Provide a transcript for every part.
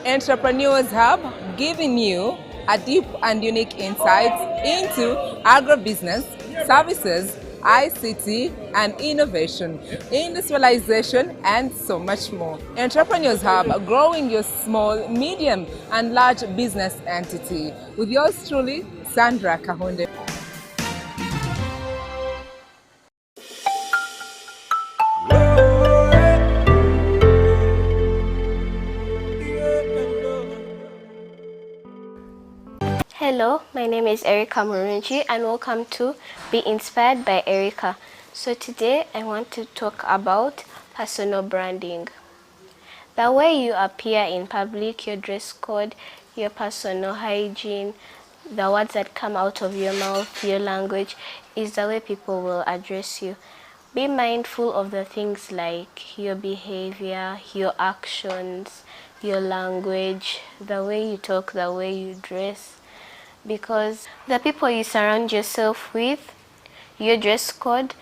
Entrepreneurs Hub, giving you a deep and unique insight into agribusiness, services, ICT, and innovation, industrialization, and so much more. Entrepreneurs Hub, growing your small, medium, and large business entity. With yours truly, Sandra Kahunde. Hello, my name is Erica Murunji and welcome to Be Inspired by Erica. So today I want to talk about personal branding. The way you appear in public, your dress code, your personal hygiene, the words that come out of your mouth, your language, is the way people will address you. Be mindful of the things like your behavior, your actions, your language, the way you talk, the way you dress. Because the people you surround yourself with, your dress code,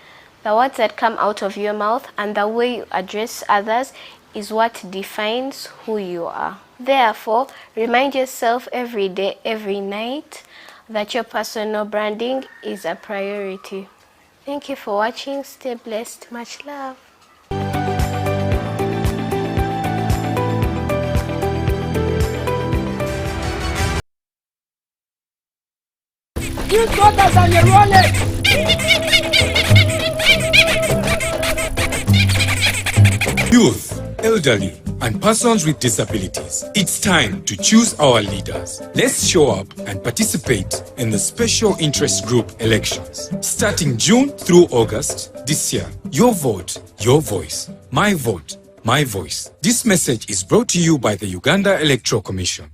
the words that come out of your mouth, and the way you address others is what defines who you are. Therefore, remind yourself every day, every night, that your personal branding is a priority. Thank you for watching. Stay blessed. Much love. You daughters and your wallet. Youth, elderly, and persons with disabilities. It's time to choose our leaders. Let's show up and participate in the Special Interest Group elections. Starting June through August this year. Your vote, your voice. My vote, my voice. This message is brought to you by the Uganda Electoral Commission.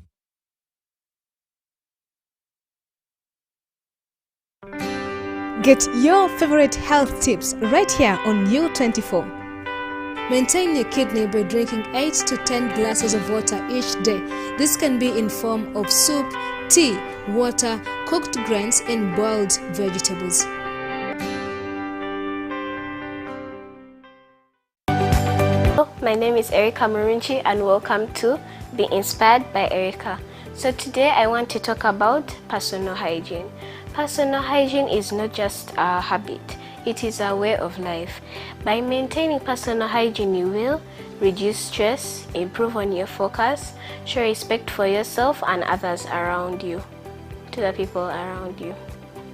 Get your favorite health tips right here on U24. Maintain your kidney by drinking 8 to 10 glasses of water each day. This can be in form of soup, tea, water, cooked grains, and boiled vegetables. Hello, my name is Erica Murunji and welcome to Be Inspired by Erica. So today I want to talk about personal hygiene. Personal hygiene is not just a habit, it is a way of life. By maintaining personal hygiene, you will reduce stress, improve on your focus, show respect for yourself and others around you, to the people around you.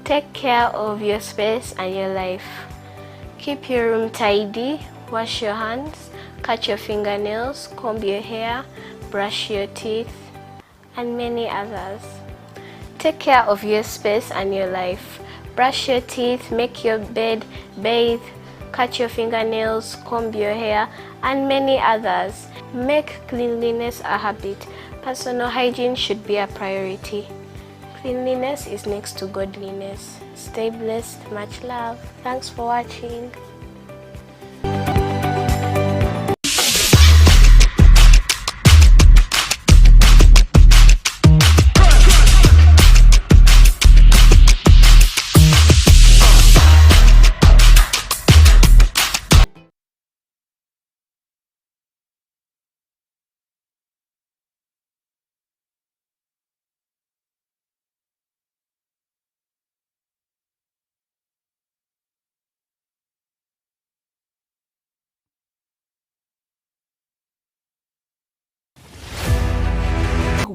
Take care of your space and your life. Keep your room tidy, wash your hands, cut your fingernails, comb your hair, brush your teeth, and many others. Take care of your space and your life. Brush your teeth, make your bed, bathe, cut your fingernails, comb your hair, and many others. Make cleanliness a habit. Personal hygiene should be a priority. Cleanliness is next to godliness. Stay blessed. Much love. Thanks for watching.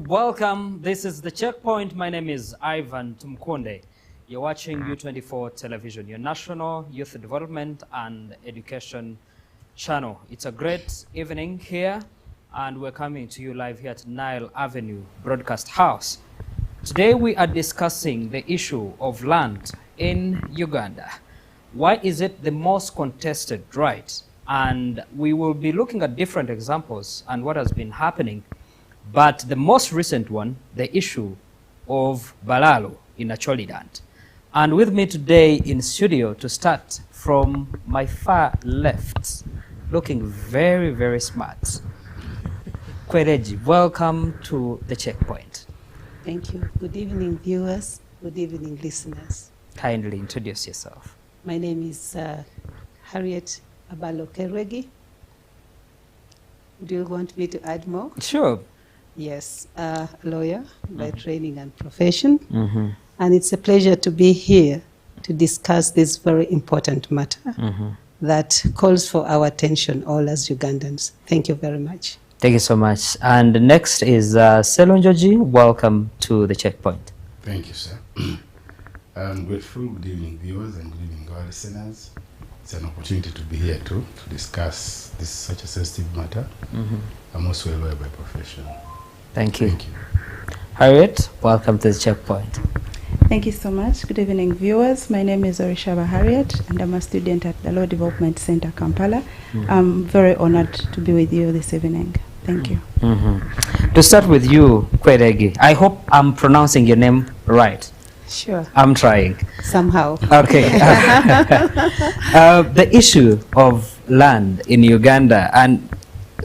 Welcome, this is The Checkpoint. My name is Ivan Tumkonde. You're watching U24 Television, your national youth development and education channel. It's a great evening here, and we're coming to you live here at Nile Avenue Broadcast House. Today we are discussing the issue of land in Uganda. Why is it the most contested right? And we will be looking at different examples and what has been happening. But the most recent one, the issue of Balalo in Acholiland. And with me today in studio to start from my far left, looking very, very smart, Kwereji, welcome to The Checkpoint. Thank you. Good evening, viewers. Good evening, listeners. Kindly introduce yourself. My name is Harriet Abalo Kerwegi. Do you want me to add more? Sure. Yes, lawyer by training and profession. And it's a pleasure to be here to discuss this very important matter that calls for our attention, all as Ugandans. Thank you very much. Thank you so much. And next is Selonjoji. Welcome to the checkpoint. Thank you, sir. I'm grateful. Good evening, viewers, and good evening, our listeners. It's an opportunity to be here too, to discuss this such a sensitive matter. I'm also a lawyer by profession. Thank you. Thank you. Harriet, welcome to the checkpoint. Thank you so much. Good evening, viewers. My name is Orishaba Harriet, and I'm a student at the Law Development Center, Kampala. I'm very honored to be with you this evening. Thank you. To start with you, Kweregi, I hope I'm pronouncing your name right. Sure. I'm trying. Somehow. Okay. The issue of land in Uganda, and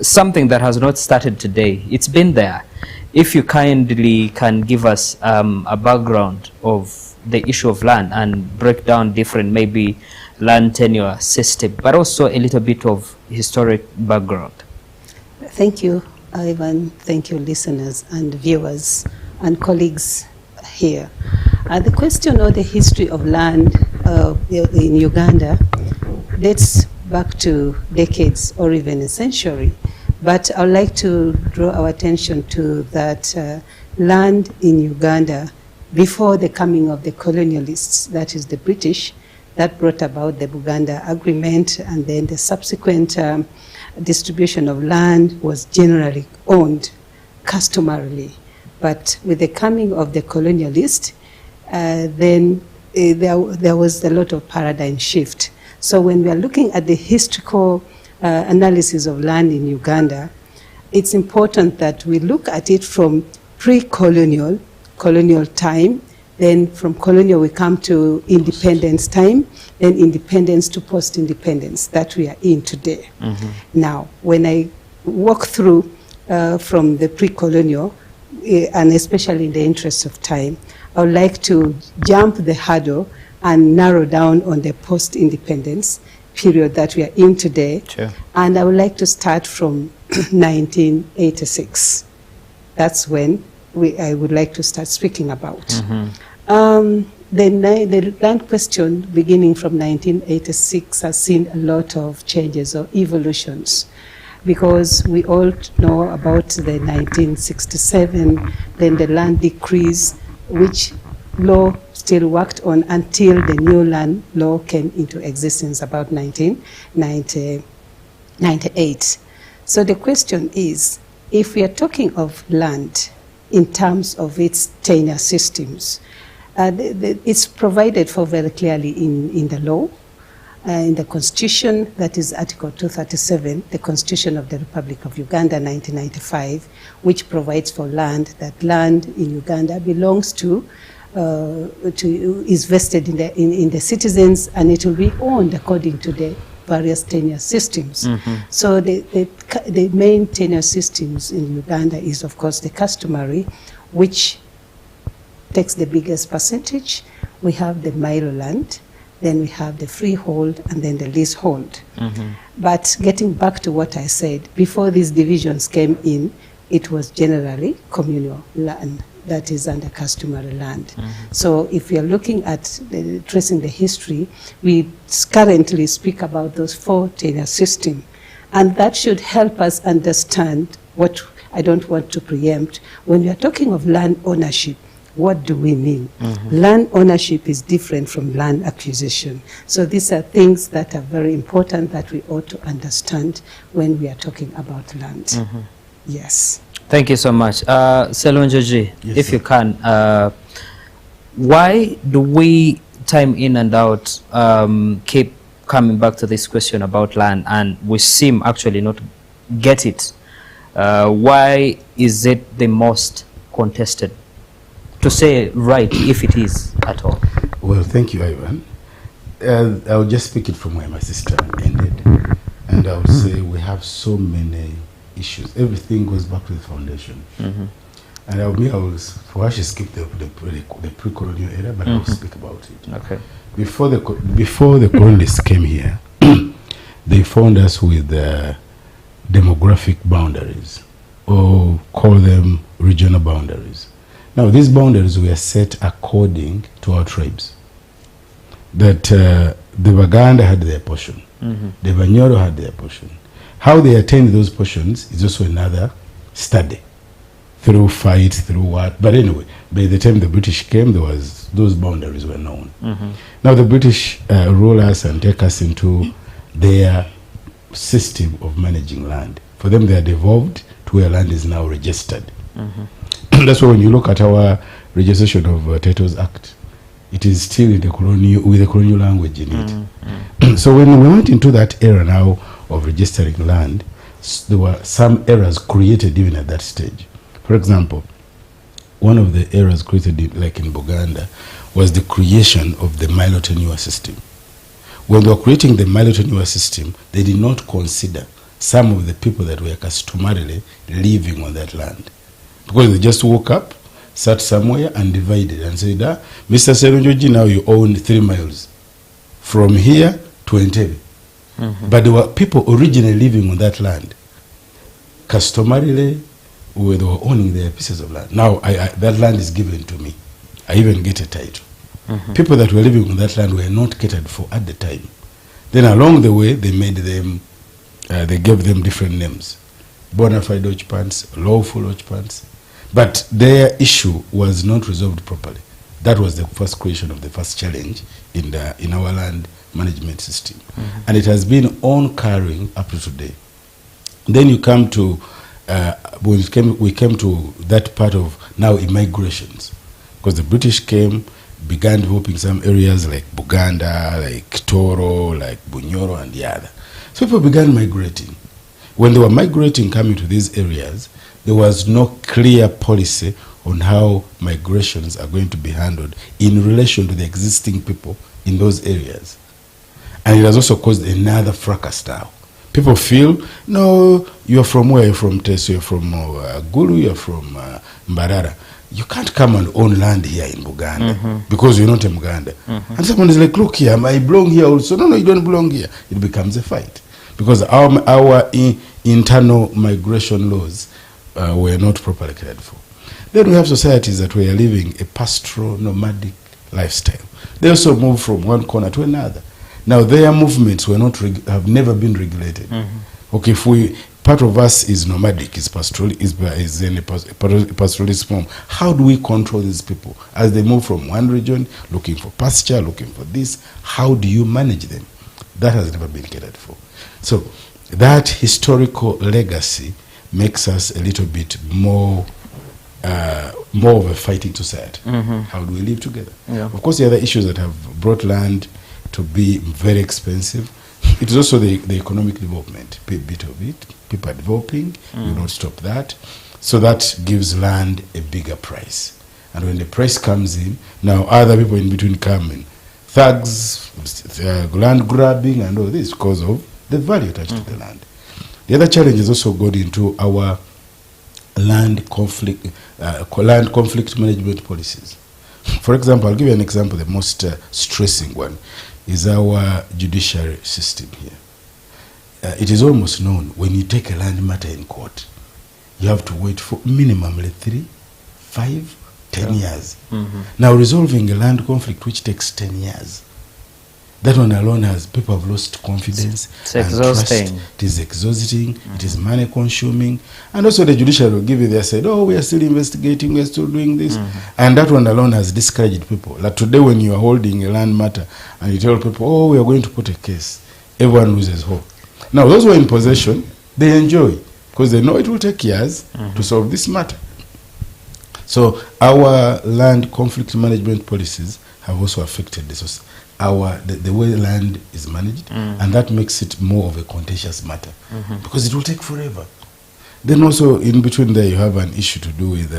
something that has not started today, it's been there. If you kindly can give us a background of the issue of land and break down different maybe land tenure system, but also a little bit of historic background. Thank you, Ivan. Thank you, listeners and viewers and colleagues here. The question of the history of land in Uganda dates back to decades or even a century. But I would like to draw our attention to that land in Uganda before the coming of the colonialists, that is the British, that brought about the Buganda Agreement, and then the subsequent distribution of land was generally owned customarily. But with the coming of the colonialists, then there was a lot of paradigm shift. So when we are looking at the historical analysis of land in Uganda, it's important that we look at it from pre-colonial, colonial time, then from colonial we come to independence time, then independence to post-independence that we are in today. Now, when I walk through from the pre-colonial, and especially in the interest of time, I would like to jump the hurdle and narrow down on the post-independence period that we are in today. Sure. And I would like to start from 1986. That's when I would like to start speaking about. The land question beginning from 1986 has seen a lot of changes or evolutions, because we all know about the 1967, then the land decrees, which law still worked on until the new land law came into existence about 1998. So the question is, if we are talking of land in terms of its tenure systems, it's provided for very clearly in the law, in the Constitution, that is Article 237, the Constitution of the Republic of Uganda, 1995, which provides for land, that land in Uganda belongs is vested in the citizens, and it will be owned according to the various tenure systems. So the main tenure systems in Uganda is, of course, the customary, which takes the biggest percentage. We have the Milo land, then we have the freehold, and then the leasehold. But getting back to what I said, before these divisions came in, it was generally communal land, that is under customary land. So if we are looking at tracing the history, we currently speak about those 4 tenure systems. And that should help us understand what I don't want to preempt. When we are talking of land ownership, what do we mean? Land ownership is different from land acquisition. So these are things that are very important that we ought to understand when we are talking about land. Yes. Thank you so much. Selonjoji, Yes, if sir. you can, why do we time in and out keep coming back to this question about land, and we seem actually not get it? Why is it the most contested? To say right, if it is at all. Well, thank you, Ivan. I'll just speak it from where my sister ended. And I would say we have so many issues. Everything goes back to the foundation. And I will for us to skip the pre-colonial era, but I will speak about it. Okay. Before the colonists came here, they found us with demographic boundaries, or call them regional boundaries. Now, these boundaries were set according to our tribes. That the Baganda had their portion, the Banyoro had their portion. How they attained those portions is also another study. Through fight, through what. But anyway, by the time the British came, those boundaries were known. Now the British rule us and take us into their system of managing land. For them, they are devolved to where land is now registered. That's why when you look at our registration of Titles Act, it is still in the colonial, with the colonial language in it. So when we went into that era now of registering land, there were some errors created even at that stage. For example, one of the errors created, like in Uganda, was the creation of the Milo tenure system. When they were creating the Milo tenure system, they did not consider some of the people that were customarily living on that land. Because they just woke up, sat somewhere and divided and said, Mr. Seronjoji, now you own 3 miles from here to Entebbe. But there were people originally living on that land, customarily, where they were owning their pieces of land. Now that land is given to me. I even get a title. People that were living on that land were not catered for at the time. Then along the way, they made them, they gave them different names. Bona fide occupants, lawful occupants. But their issue was not resolved properly. That was the first creation of the first challenge in our land management system. And it has been on carrying up to today. Then you come to when we came to that part of now immigrations, because the British came, began developing some areas like Buganda, like Toro, like Bunyoro and the other. So people began migrating. When they were migrating, coming to these areas, there was no clear policy on how migrations are going to be handled in relation to the existing people in those areas. And it has also caused another fracas now. People feel, no, you're from where? You're from Teso, you're from Gulu, you're from Mbarara. You can't come and own land here in Buganda because you're not in Buganda. And someone is like, look here, I belong here also. No, you don't belong here. It becomes a fight because our internal migration laws were not properly cared for. Then we have societies that were living a pastoral, nomadic lifestyle. They also move from one corner to another. Now their movements were not have never been regulated. Okay, if part of us is nomadic, is pastoral, is in a pastoralist form. How do we control these people as they move from one region, looking for pasture, looking for this? How do you manage them? That has never been catered for. So that historical legacy makes us a little bit more of a fighting society. How do we live together? Of course, the other issues that have brought land to be very expensive. It is also the economic development, a bit of it. People are developing, you don't stop that. So that gives land a bigger price. And when the price comes in, now other people in between come in. Thugs, land grabbing and all this because of the value attached to the land. The other challenge is also got into our land conflict management policies. For example, I'll give you an example, the most stressing one is our judiciary system here. It is almost known when you take a land matter in court, you have to wait for minimally 3, 5, 10 years. Now resolving a land conflict which takes 10 years, that one alone has people have lost confidence. It's exhausting. Trust. It is exhausting. It is money consuming. And also the judiciary will give you their side, oh, we are still investigating, we are still doing this. And that one alone has discouraged people. Like today when you are holding a land matter and you tell people, oh, we are going to put a case, everyone loses hope. Now those who are in possession, they enjoy because they know it will take years to solve this matter. So our land conflict management policies have also affected this. The way land is managed, and that makes it more of a contentious matter because it will take forever. Then also in between there you have an issue to do with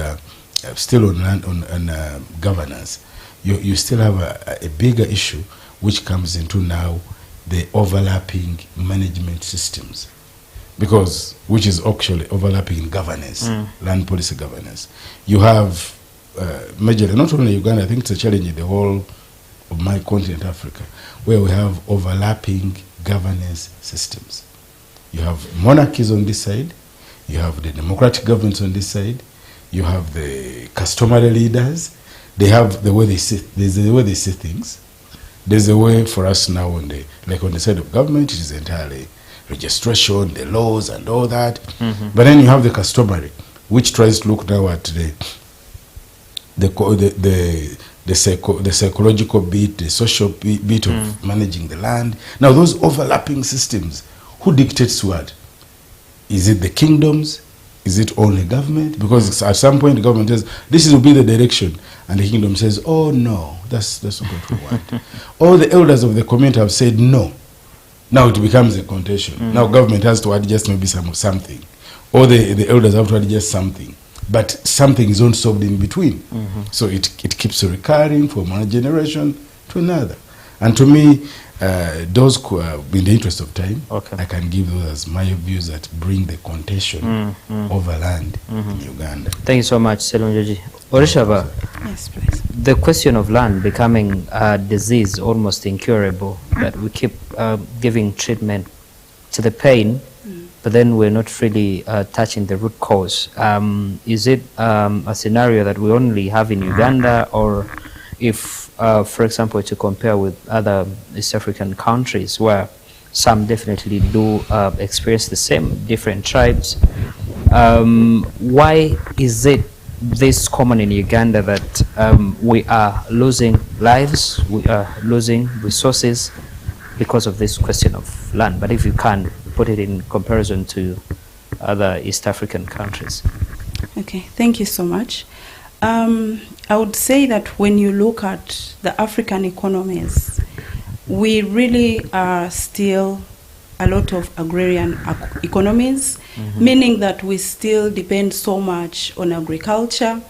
still on land on governance. You still have a bigger issue which comes into now the overlapping management systems, because which is actually overlapping in governance, land policy governance. You have majorly not only Uganda, I think it's a challenge in the whole of my continent, Africa, where we have overlapping governance systems. You have monarchies on this side, you have the democratic governments on this side, you have the customary leaders. They have the way they see. There's the way they see things. There's a way for us now on the side of government. It is entirely registration, the laws, and all that. But then you have the customary, which tries to look now at the psychological bit, the social bit of managing the land. Now those overlapping systems, who dictates what? Is it the kingdoms? Is it only government? Because at some point the government says, this will be the direction. And the kingdom says, oh no, that's not what we want. All the elders of the community have said no. Now it becomes a contention. Now government has to adjust maybe something. Or the elders have to adjust something. But something is unsolved in between. So it keeps recurring from one generation to another. And to me, those, in the interest of time, I can give those as my views that bring the contention over land in Uganda. Thank you so much, Selunjoji. Orishaba, Yes, please. the question of land becoming a disease almost incurable, that we keep giving treatment to the pain, but then we're not really touching the root cause. Is it a scenario that we only have in Uganda, or if, for example, to compare with other East African countries where some definitely do experience the same, different tribes, why is it this common in Uganda that we are losing lives, we are losing resources because of this question of land? But if you can put it in comparison to other East African countries. Okay, thank you so much. I would say that when you look at the African economies, we really are still a lot of agrarian economies, meaning that we still depend so much on agriculture.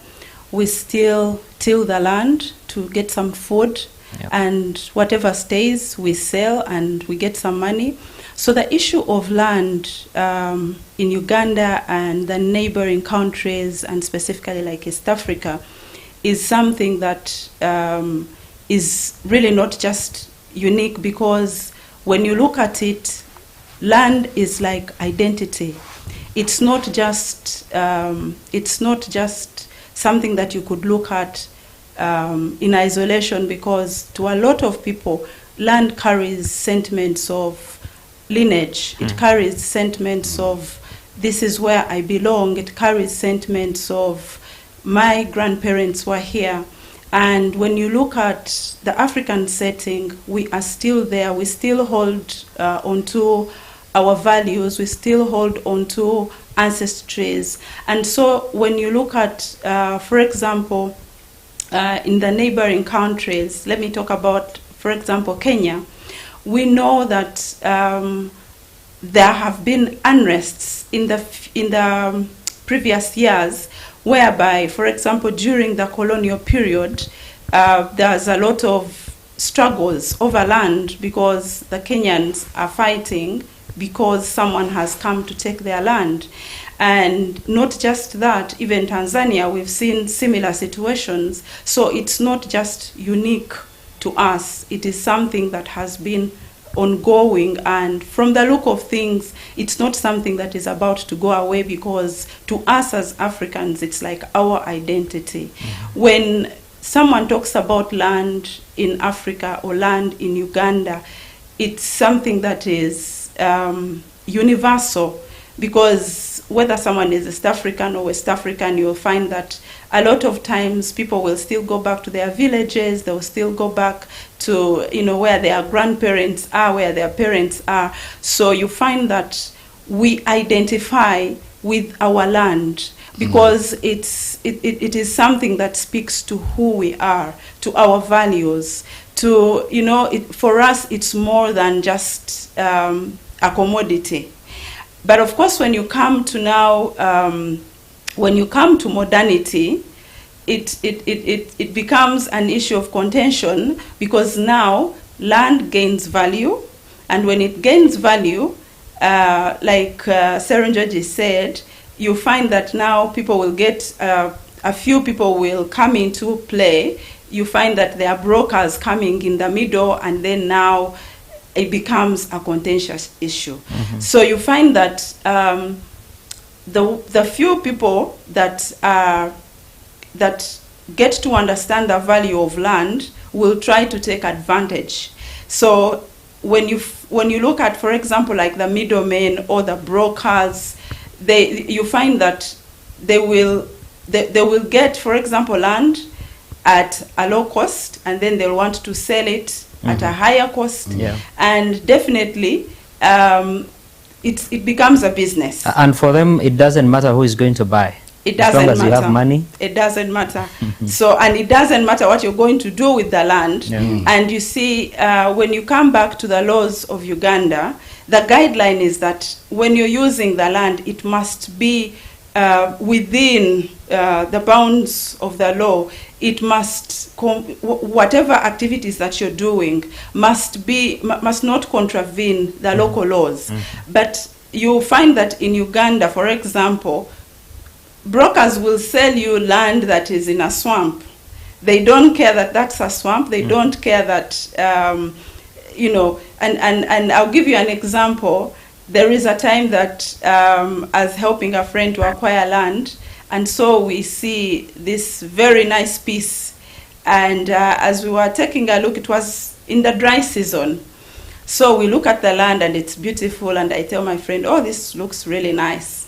We still till the land to get some food, and whatever stays we sell and we get some money. So the issue of land in Uganda and the neighboring countries, and specifically like East Africa, is something that is really not just unique, because when you look at it, land is like identity. It's not just something that you could look at in isolation, because to a lot of people, land carries sentiments of lineage. It carries sentiments of this is where I belong. It carries sentiments of my grandparents were here. And when you look at the African setting, we are still there. We still hold onto our values. We still hold onto ancestries. And so when you look at, for example, in the neighboring countries, let me talk about, for example, Kenya. We know that there have been unrests in the previous years, whereby, for example, during the colonial period, there's a lot of struggles over land because the Kenyans are fighting because someone has come to take their land. And not just that, even Tanzania, we've seen similar situations. So it's not just unique to us. It is something that has been ongoing, and from the look of things, it's not something that is about to go away, because to us as Africans, it's like our identity. When someone talks about land in Africa or land in Uganda, it's something that is universal, because whether someone is East African or West African, you'll find that a lot of times people will still go back to their villages, they'll still go back to, you know, where their grandparents are, where their parents are. So you find that we identify with our land, because it is something that speaks to who we are, to our values, to, you know, for us it's more than just a commodity. But of course, when you come to now, when you come to modernity, it becomes an issue of contention, because now land gains value, and when it gains value, like Serunjoji said, you find that now people will get, a few people will come into play. You find that there are brokers coming in the middle, and then now it becomes a contentious issue. So you find that the few people that are that get to understand the value of land will try to take advantage. So when you look at, for example, like the middlemen or the brokers, you find that they will get, for example, land at a low cost, and then they'll want to sell it at a higher cost. Yeah. And definitely it becomes a business. And for them, it doesn't matter who is going to buy. It doesn't as long as matter. you have money. It doesn't matter. So, and it doesn't matter what you're going to do with the land. And you see, when you come back to the laws of Uganda, the guideline is that when you're using the land, it must be within the bounds of the law. It must, whatever activities that you're doing must not contravene the local laws. But you find that in Uganda, for example, brokers will sell you land that is in a swamp. They don't care that that's a swamp. They don't care that, and I'll give you an example. There is a time that I was helping a friend to acquire land, and so we see this very nice piece. And as we were taking a look, it was in the dry season. So we look at the land and it's beautiful, and I tell my friend, oh, this looks really nice.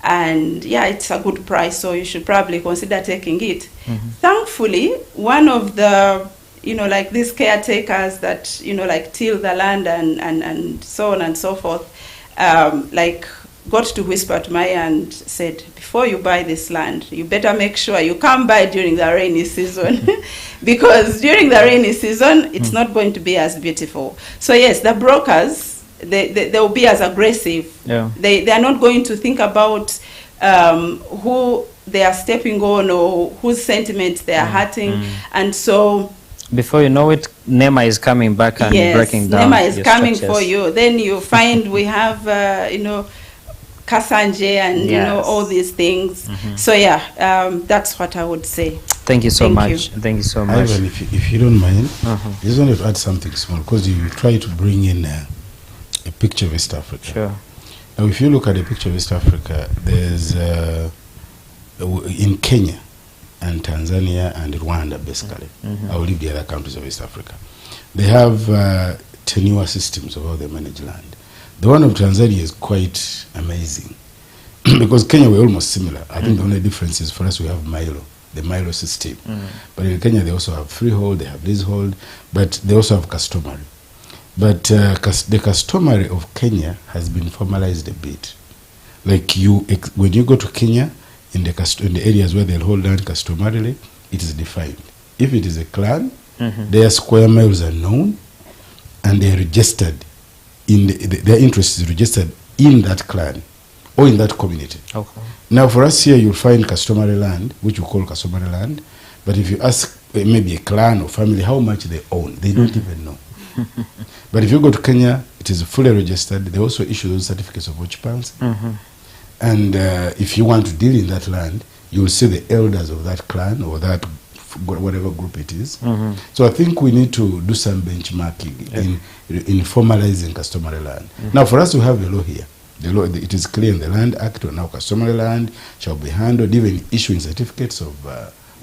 And yeah, it's a good price, so you should probably consider taking it. Thankfully, one of the, like these caretakers that, like till the land and so on and so forth, got to whisper to my ear and said, before you buy this land, you better make sure you come by during the rainy season. Because during the rainy season, it's not going to be as beautiful. So yes, the brokers, they will be as aggressive. Yeah. They are not going to think about who they are stepping on or whose sentiments they are hurting. And so before you know it, NEMA is coming back and breaking down. NEMA is your coming structures. for you. Then you find we have, Kasanje and, all these things. So yeah, that's what I would say. Thank you so Thank much. you. Thank you so much. Ivan, if you don't mind, I just wanted to add something small, because you try to bring in a picture of East Africa. Sure. Now, if you look at a picture of East Africa, there's in Kenya and Tanzania and Rwanda, basically. I will leave the other countries of East Africa. They have tenure systems of how they manage land. The one of Tanzania is quite amazing because Kenya we're almost similar. I think the only difference is for us we have Milo, the Milo system. But in Kenya they also have freehold, they have leasehold, but they also have customary. But the customary of Kenya has been formalized a bit. Like when you go to Kenya, in the areas where they'll hold land customarily, it is defined. If it is a clan, their square miles are known, and they are registered. Their interest is registered in that clan or in that community. Okay. Now, for us here, you'll find customary land, which we call customary land. But if you ask maybe a clan or family how much they own, they don't even know. But if you go to Kenya, it is fully registered. They also issue those certificates of occupancy. And if you want to deal in that land, you will see the elders of that clan or that whatever group it is. So I think we need to do some benchmarking in formalizing customary land. Now, for us to have a law here, the law, it is clear in the Land Act, now customary land shall be handled, even issuing certificates of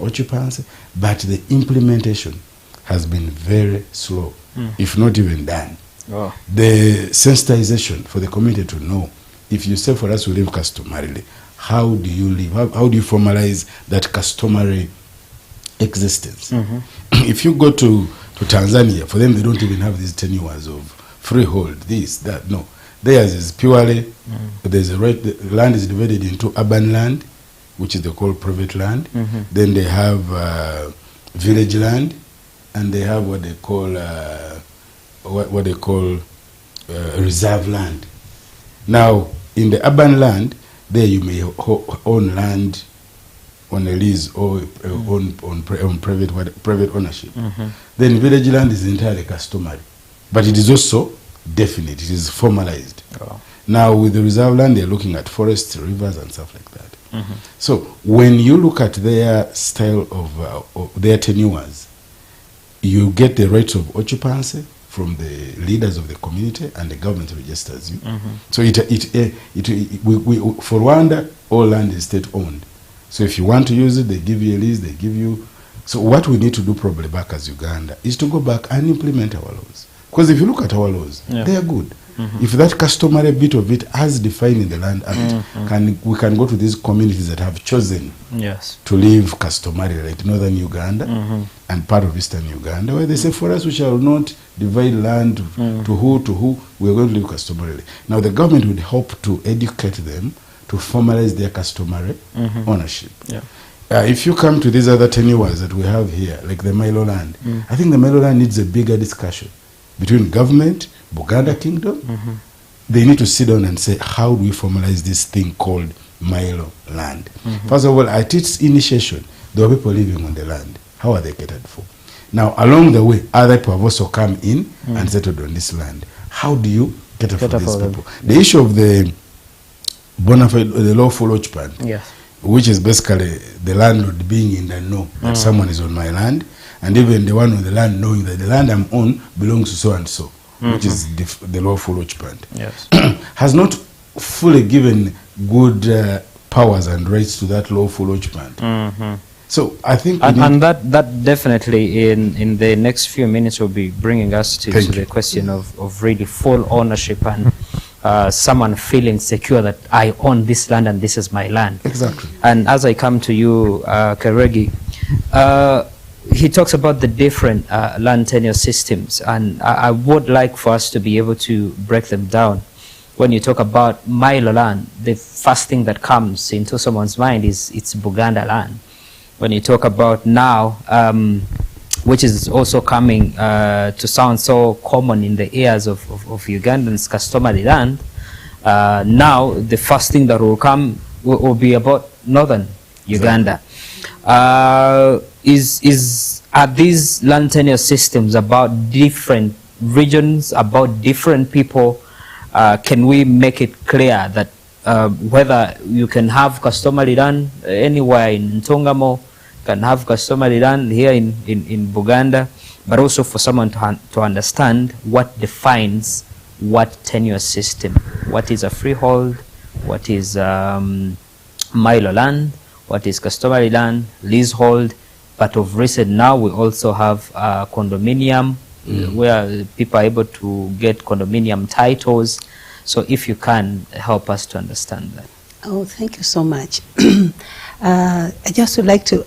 occupancy, but the implementation has been very slow, if not even done. The sensitization for the community to know, if you say for us to live customarily, how do you live? How do you formalize that customary existence? If you go to Tanzania, for them they don't even have these tenures of freehold, this, that, no. Theirs is purely, there's a right, the land is divided into urban land, which is they call private land. Then they have village land, and they have what they call reserve land. Now, in the urban land, there you may own land on a lease or on private ownership. Then village land is entirely customary, but it is also definite, it is formalized. Now with the reserve land, they're looking at forests, rivers and stuff like that. So when you look at their style of their tenures, you get the rights of occupancy from the leaders of the community, and the government registers you. So for Rwanda, all land is state owned, So if you want to use it, they give you a lease, they give you. So what we need to do probably back as Uganda is to go back and implement our laws. Because if you look at our laws, they are good. If that customary bit of it as defined in the Land Act, we can go to these communities that have chosen to live customarily, like Northern Uganda and part of Eastern Uganda, where they say, for us, we shall not divide land to who, we are going to live customarily. Now, the government would help to educate them to formalize their customary ownership. If you come to these other tenures that we have here, like the Milo land, I think the Milo land needs a bigger discussion between government, Buganda Kingdom. They need to sit down and say, how do we formalize this thing called Milo land? First of all, at its initiation, there were people living on the land. How are they catered for? Now, along the way, other people have also come in and settled on this land. How do you cater for these people? The issue of the bona fide, the lawful occupant, which is basically the landlord being in the know that someone is on my land, and even the one on the land knowing that the land I'm on belongs to so and so, which is the lawful occupant, has not fully given good powers and rights to that lawful occupant. So I think, and that definitely in the next few minutes will be bringing us to the question of really full ownership and someone feeling secure that I own this land and this is my land. Exactly. And as I come to you, Karegi, he talks about the different land tenure systems, and I would like for us to be able to break them down. When you talk about Milo land, the first thing that comes into someone's mind is it's Buganda land. When you talk about now, which is also coming to sound so common in the ears of Ugandans, customary land, now the first thing that will come will be about Northern Uganda. Are these land tenure systems about different regions, about different people? Can we make it clear that whether you can have customary land anywhere in Ntongamo, can have customary land here in Buganda, but also for someone to understand what defines what tenure system, what is a freehold, what is Milo land, what is customary land, leasehold. But of recent now, we also have condominium, where people are able to get condominium titles. So if you can help us to understand that. Oh, thank you so much. I just would like to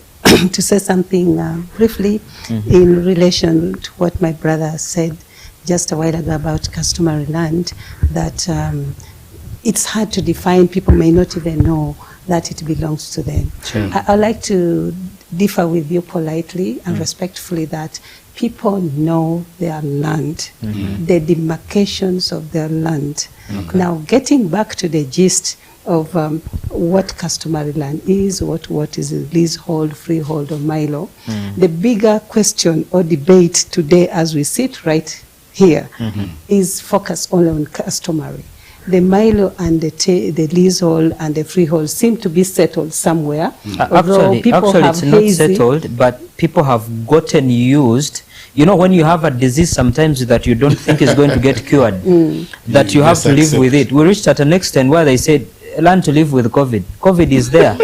say something briefly in relation to what my brother said just a while ago about customary land, that it's hard to define. People may not even know that it belongs to them. I'd like to differ with you politely and respectfully that people know their land, the demarcations of their land. Now, getting back to the gist of what customary land is, what is a leasehold, freehold, or Milo, the bigger question or debate today as we sit right here is focused only on customary. The Milo and the leasehold and the freehold seem to be settled somewhere. Actually, it's not settled, but people have gotten used. You know, when you have a disease sometimes that you don't think is going to get cured, that you have to live with it. We reached at an extent where they said, learn to live with COVID. COVID is there.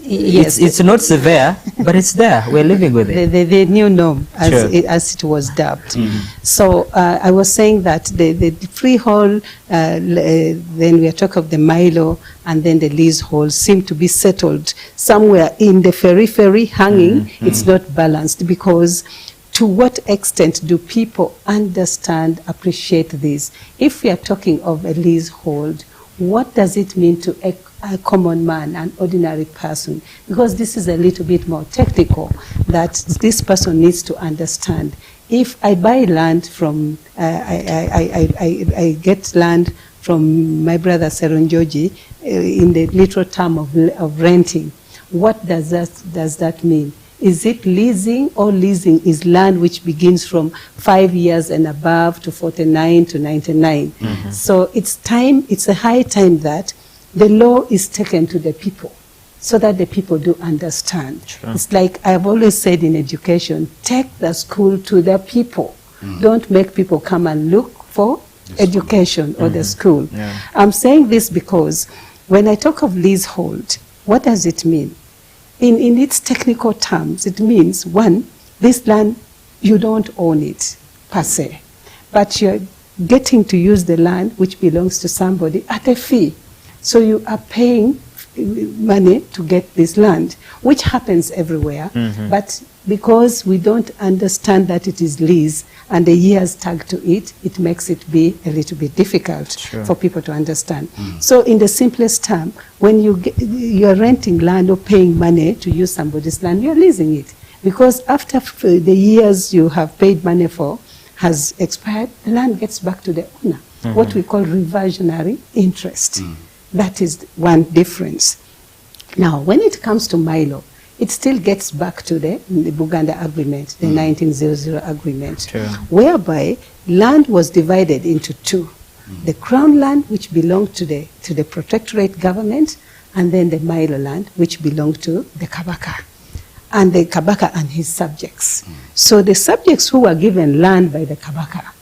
Yes, it's not severe, but it's there. We're living with it. The new norm, as it was dubbed. So I was saying that the freehold, then we are talking of the Milo, and then the leasehold seem to be settled somewhere in the periphery, hanging. It's not balanced, because to what extent do people understand, appreciate this? If we are talking of a leasehold, what does it mean to a common man, an ordinary person? Because this is a little bit more technical that this person needs to understand. If I buy land from, I get land from my brother Serunjoji in the literal term of renting, what does that mean? Is it leasing, or leasing is land which begins from 5 years and above to 49 to 99? So it's time, it's a high time that the law is taken to the people so that the people do understand. It's like I've always said in education, take the school to the people. Don't make people come and look for education or the school. I'm saying this because when I talk of leasehold, what does it mean? in its technical terms, it means, one, this land, you don't own it per se, but you're getting to use the land which belongs to somebody at a fee. So you are paying money to get this land, which happens everywhere. But because we don't understand that it is lease and the years tagged to it, it makes it be a little bit difficult for people to understand. So in the simplest term, when you're renting land or paying money to use somebody's land, you're leasing it. Because after the years you have paid money for has expired, the land gets back to the owner, what we call reversionary interest. That is one difference. Now, when it comes to Milo, it still gets back to the Buganda Agreement, the 1900 Agreement, whereby land was divided into two. The Crown land, which belonged to the Protectorate government, and then the Milo land, which belonged to the Kabaka, and the Kabaka and his subjects. So the subjects who were given land by the Kabaka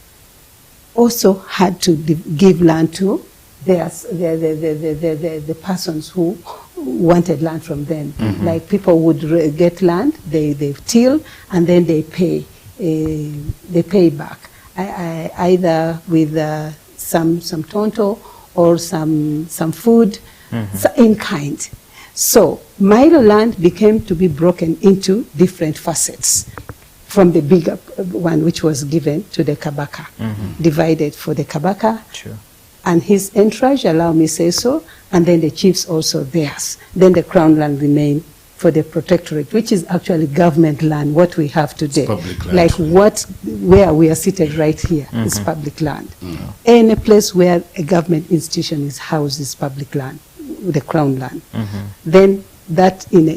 also had to give land to the persons who wanted land from them. Like people would get land, they till, and then they pay back, either with some tonto or some food, in kind. So Milo land became to be broken into different facets from the bigger one, which was given to the Kabaka, divided for the Kabaka and his entourage, allow me say so, and then the chiefs also theirs. Then the Crown land remained for the Protectorate, which is actually government land, what we have today. Like where we are seated right here is public land. Any place where a government institution is housed is public land, the Crown land. Then that, in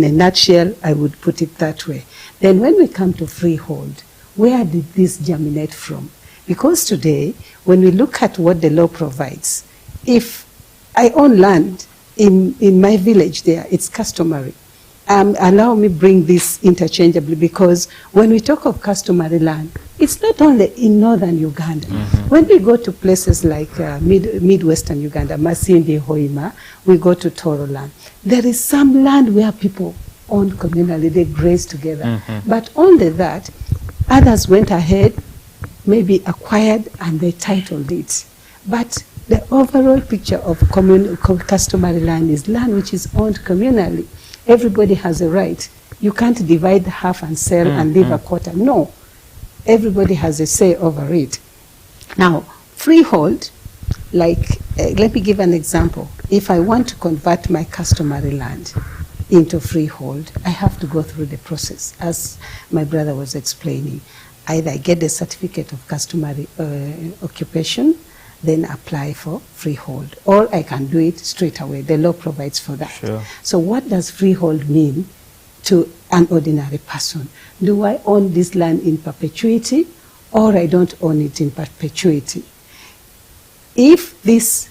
a nutshell, I would put it that way. Then when we come to freehold, where did this germinate from? Because today, when we look at what the law provides, if I own land in my village there, it's customary. Allow me bring this interchangeably, because when we talk of customary land, it's not only in northern Uganda. When we go to places like midwestern Uganda, Masindi, Hoima, we go to Toro land, there is some land where people own communally, they graze together. But only that, others went ahead, maybe acquired, and they titled it. But the overall picture of customary land is land which is owned communally. Everybody has a right. You can't divide half and sell and leave a quarter. No. Everybody has a say over it. Now, freehold, like, let me give an example. If I want to convert my customary land into freehold, I have to go through the process, as my brother was explaining. Either I get the certificate of customary occupation, then apply for freehold, or I can do it straight away. The law provides for that. So what does freehold mean to an ordinary person? Do I own this land in perpetuity, or I don't own it in perpetuity? If these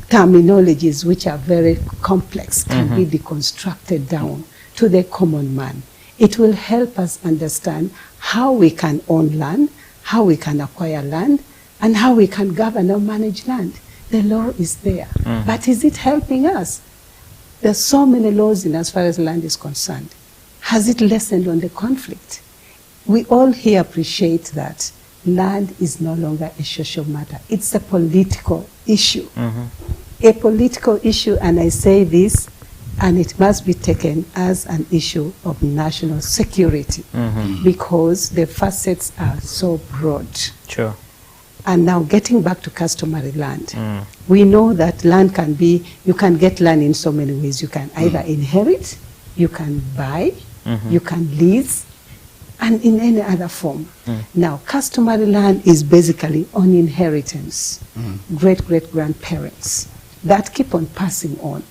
terminologies, which are very complex, can be deconstructed down to the common man, it will help us understand how we can own land, how we can acquire land, and how we can govern or manage land. The law is there. But is it helping us? There's so many laws in as far as land is concerned. Has it lessened on the conflict? We all here appreciate that land is no longer a social matter. It's a political issue. A political issue, and I say this, and it must be taken as an issue of national security, because the facets are so broad. And now getting back to customary land, we know that land can be, you can get land in so many ways. You can either inherit, you can buy, you can lease, and in any other form. Now, customary land is basically on inheritance, great-great-grandparents that keep on passing on.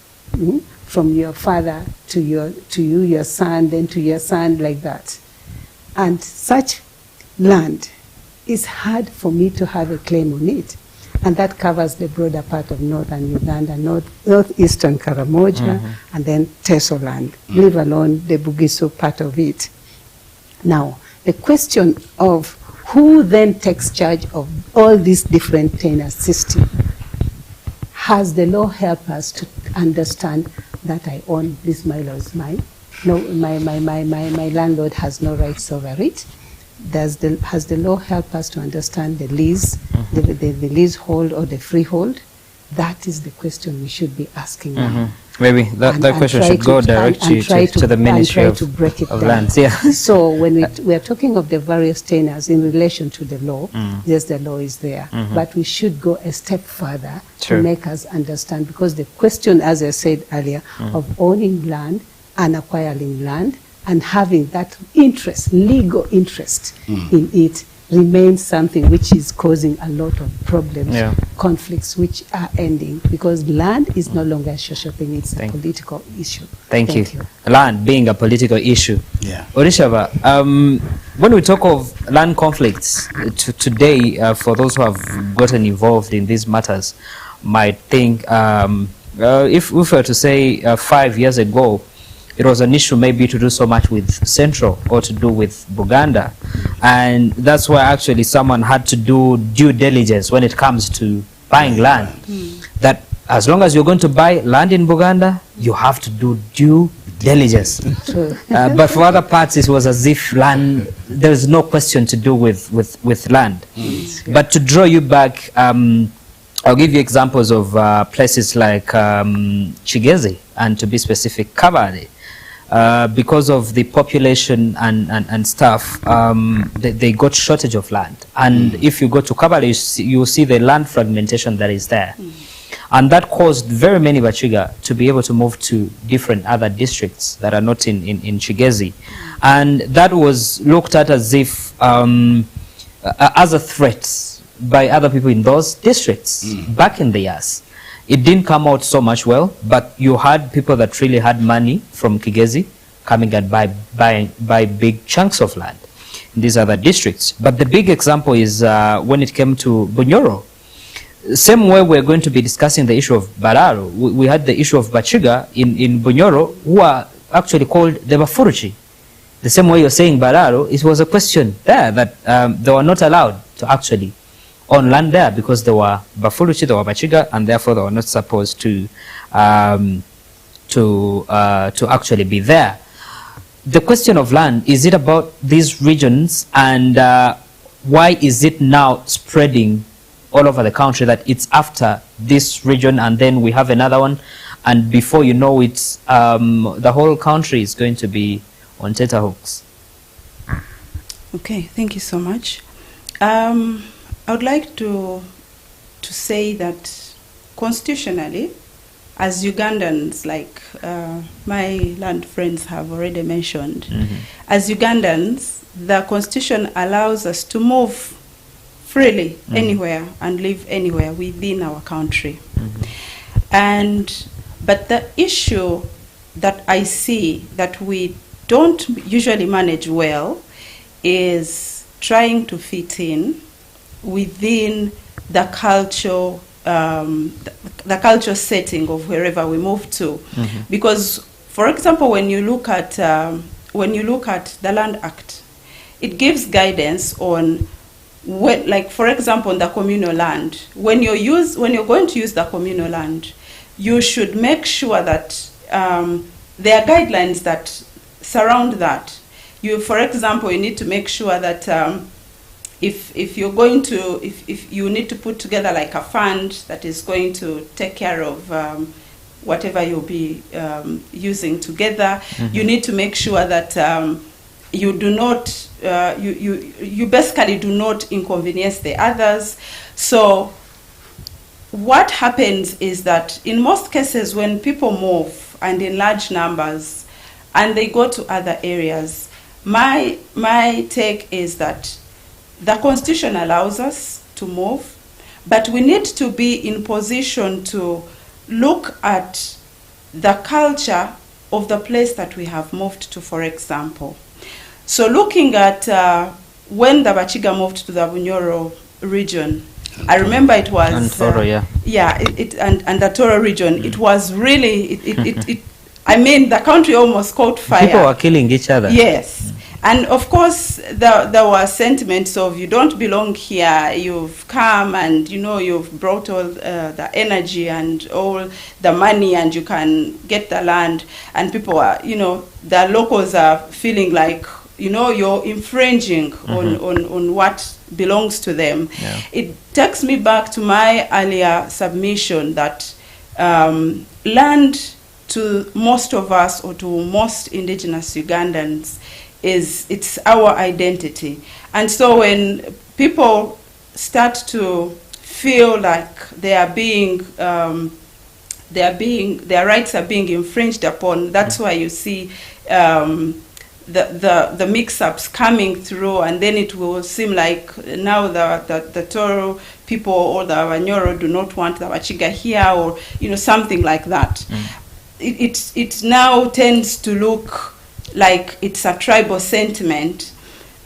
From your father to you, your son, then to your son, like that. And such land is hard for me to have a claim on it. And that covers the broader part of northern Uganda, northeastern Karamoja, and then Teso land, leave alone the Bugisu part of it. Now, the question of who then takes charge of all these different tenure systems, has the law helped us to understand that I own this Milo is mine, no, my landlord has no rights over it. Has the law helped us to understand the lease, the leasehold or the freehold? That is the question we should be asking now. Maybe that question should go directly to the Ministry of Lands. Yeah. So when we are talking of the various tenures in relation to the law, yes, the law is there. But we should go a step further to make us understand, because the question, as I said earlier, of owning land and acquiring land and having that interest, legal interest in it, remains something which is causing a lot of problems, conflicts which are ending, because land is no longer a social thing, it's a political issue. Thank you. Land being a political issue. Yeah. Orishava, when we talk of land conflicts today, for those who have gotten involved in these matters, might think, if we were to say 5 years ago, it was an issue maybe to do so much with Central or to do with Buganda. And that's why actually someone had to do due diligence when it comes to buying land. That as long as you're going to buy land in Buganda, you have to do due diligence. But for other parts, it was as if land, there's no question to do with land. But to draw you back, I'll give you examples of places like Chigezi, and to be specific, Kabale. Because of the population and stuff, they got shortage of land. And if you go to Kabale, you see the land fragmentation that is there. And that caused very many Bachiga to be able to move to different other districts that are not in Chigezi. And that was looked at as if, as a threat by other people in those districts back in the years. It didn't come out so much well, but you had people that really had money from Kigezi coming and buy big chunks of land in these other districts. But the big example is when it came to Bunyoro. Same way we're going to be discussing the issue of Balalo. We had the issue of Bachiga in Bunyoro, who are actually called the Bafuruchi. The same way you're saying Balalo, it was a question there that they were not allowed to actually on land there because they were Bafuruchi, they were Bachiga, and therefore they were not supposed to actually be there. The question of land, is it about these regions, and why is it now spreading all over the country that it's after this region and then we have another one, and before you know it, the whole country is going to be on tenterhooks? Okay, thank you so much. I would like to say that constitutionally, as Ugandans, like my land friends have already mentioned, as Ugandans, the constitution allows us to move freely anywhere and live anywhere within our country. But the issue that I see that we don't usually manage well is trying to fit in within the culture, the culture setting of wherever we move to, because, for example, when you look at the Land Act, it gives guidance on when, like, for example, on the communal land, when you're going to use the communal land, you should make sure that there are guidelines that surround that. For example, you need to make sure that if you're going to, if you need to put together like a fund that is going to take care of whatever you'll be using together, you need to make sure that you do not, you basically do not inconvenience the others. So what happens is that in most cases when people move and in large numbers and they go to other areas, my take is that the Constitution allows us to move, but we need to be in position to look at the culture of the place that we have moved to, for example. So looking at when the Bachiga moved to the Bunyoro region, I remember it was... And Toro, and the Toro region, it was really, I mean, the country almost caught fire. People were killing each other. Yes. And of course, there were sentiments of you don't belong here, you've come and, you know, you've brought all the energy and all the money and you can get the land. And people are, you know, the locals are feeling like, you know, you're infringing on what belongs to them. Yeah. It takes me back to my earlier submission that land to most of us, or to most indigenous Ugandans, it's our identity. And so when people start to feel like their rights are being infringed upon, that's why you see the mix-ups coming through, and then it will seem like now the Toro people or the Wanyoro do not want the Wachiga here, or, you know, something like that. It now tends to look like it's a tribal sentiment,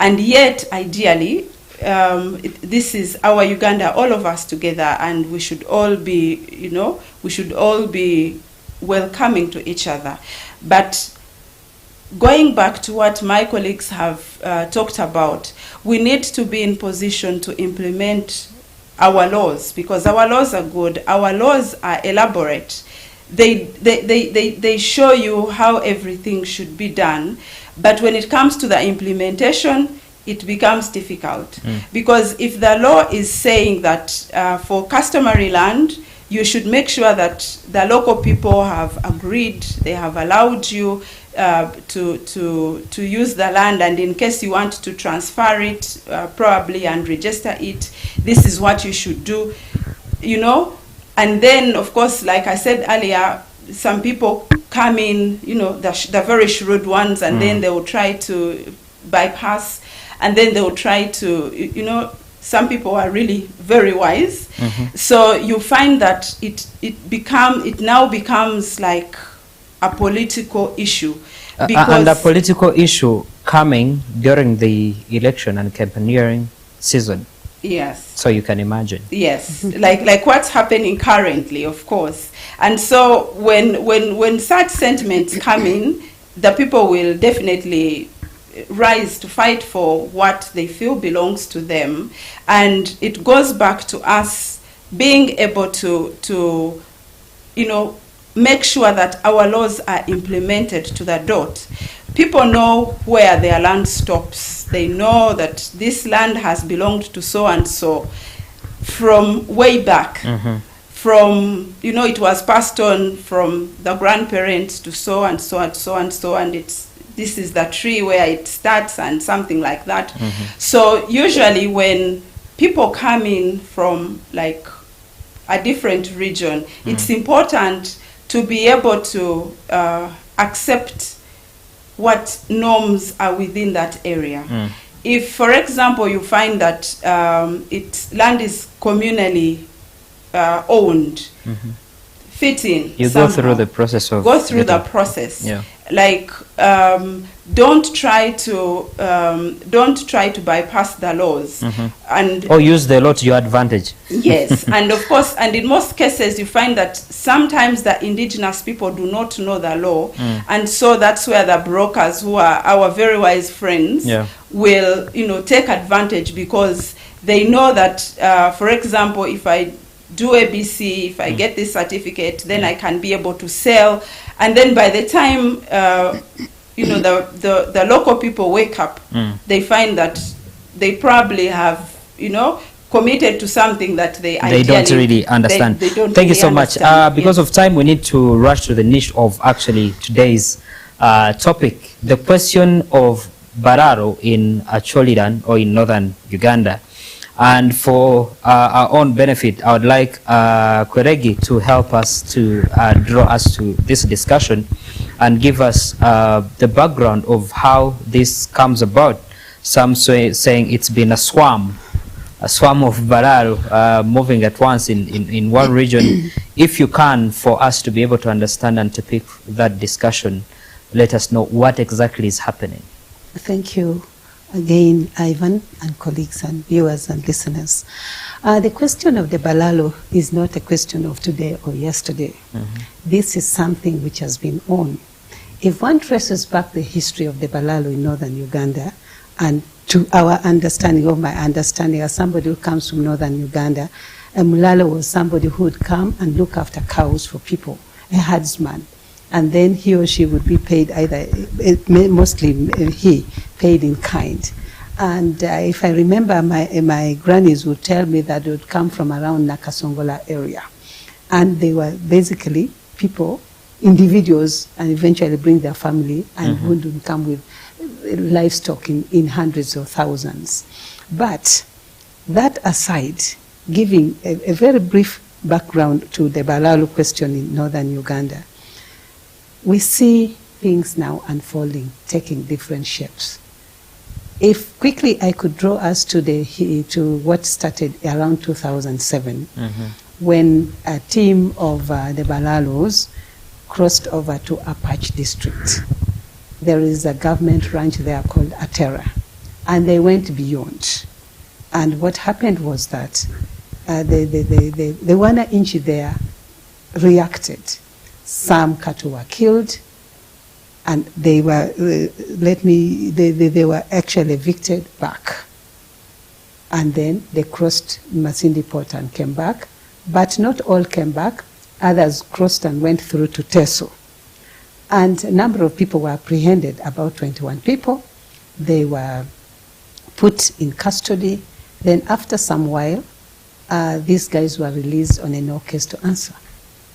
and yet ideally this is our Uganda, all of us together, and we should all be, you know, we should all be welcoming to each other. But going back to what my colleagues have talked about, we need to be in position to implement our laws, because our laws are good, our laws are elaborate. They show you how everything should be done, but when it comes to the implementation, it becomes difficult. Because if the law is saying that for customary land, you should make sure that the local people have agreed, they have allowed you to use the land, and in case you want to transfer it probably and register it, this is what you should do, you know. And then, of course, like I said earlier, some people come in, you know, the very shrewd ones, and then they will try to bypass, and then they will try to, you know, some people are really very wise. So you find that it now becomes like a political issue. And a political issue coming during the election and campaigning season. Yes. So you can imagine. Yes, like what's happening currently, of course. And so when such sentiments come in, the people will definitely rise to fight for what they feel belongs to them. And it goes back to us being able to you know, make sure that our laws are implemented to the dot. People know where their land stops. They know that this land has belonged to so and so from way back. From, you know, it was passed on from the grandparents to so and so and so and so, and this is the tree where it starts, and something like that. So usually when people come in from like a different region, it's important to be able to accept what norms are within that area. If, for example, you find that land is communally owned, fitting. You go through the process of the process. Yeah. Like don't try to bypass the laws or use the law to your advantage. Yes, and of course, and in most cases you find that sometimes the indigenous people do not know the law, and so that's where the brokers, who are our very wise friends, will, you know, take advantage, because they know that for example, if I do ABC, if I get this certificate, then I can be able to sell. And then by the time you know, the local people wake up, they find that they probably have, you know, committed to something that they don't really understand. They don't Thank really you so much. Because of time, we need to rush to the niche of actually today's topic, the question of Balalo in Cholidan, or in northern Uganda. And for our own benefit, I would like Kweregi to help us to draw us to this discussion and give us the background of how this comes about. Some saying it's been a swarm of Balalo moving at once in one region. If you can, for us to be able to understand and to pick that discussion, let us know what exactly is happening. Thank you again, Ivan, and colleagues and viewers and listeners. The question of the Balalo is not a question of today or yesterday. This is something which has been on. If one traces back the history of the Balalo in northern Uganda, and to our understanding, of my understanding as somebody who comes from northern Uganda, a Mulalo was somebody who would come and look after cows for people, a herdsman. And then he or she would be paid either, mostly he, paid in kind. And if I remember, my grannies would tell me that they would come from around Nakasongola area. And they were basically people, individuals, and eventually bring their family, and would come with livestock in hundreds or thousands. But that aside, giving a very brief background to the Balalo question in northern Uganda, we see things now unfolding, taking different shapes. If quickly I could draw us to what started around 2007, when a team of the Balalos crossed over to Apache district. There is a government ranch there called Atera, and they went beyond. And what happened was that the Wananchi there reacted. Some cattle were killed, and they were they were actually evicted back. And then they crossed Masindi Port and came back, but not all came back. Others crossed and went through to Teso. And a number of people were apprehended, about 21 people. They were put in custody. Then after some while, these guys were released on a no case to answer.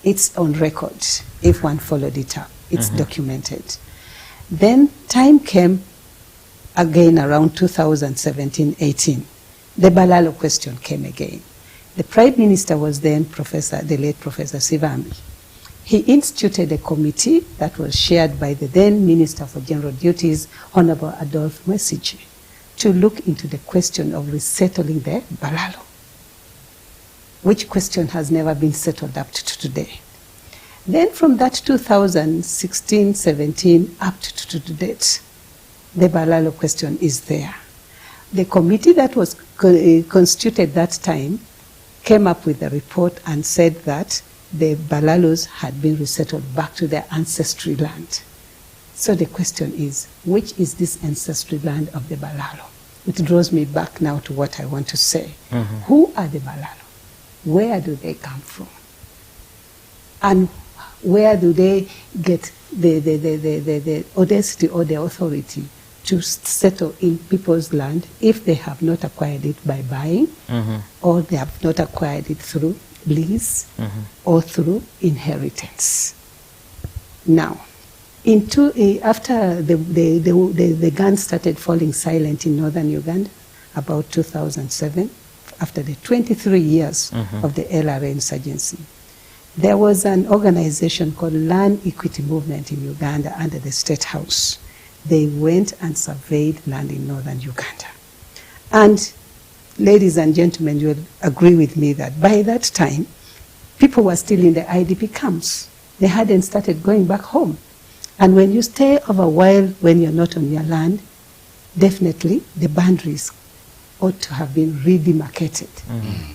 It's on record, if one followed it up. It's documented. Then time came again around 2017-18. The Balalo question came again. The Prime Minister was then the late Professor Sivambi. He instituted a committee that was chaired by the then Minister for General Duties, Honorable Adolphe Mwesiche, to look into the question of resettling the Balalo, which question has never been settled up to today. Then from that 2016-17 up to date, the Balalo question is there. The committee that was constituted that time came up with a report and said that the Balalos had been resettled back to their ancestry land. So the question is, which is this ancestry land of the Balalo? It draws me back now to what I want to say. Who are the Balalo? Where do they come from? And where do they get the audacity or the authority to settle in people's land if they have not acquired it by buying, or they have not acquired it through lease, or through inheritance? Now, after the guns started falling silent in northern Uganda, about 2007, after the 23 years of the LRA insurgency, there was an organization called Land Equity Movement in Uganda under the State House. They went and surveyed land in northern Uganda. And ladies and gentlemen, you will agree with me that by that time, people were still in the IDP camps. They hadn't started going back home. And when you stay over a while when you're not on your land, definitely the boundaries ought to have been redemarcated.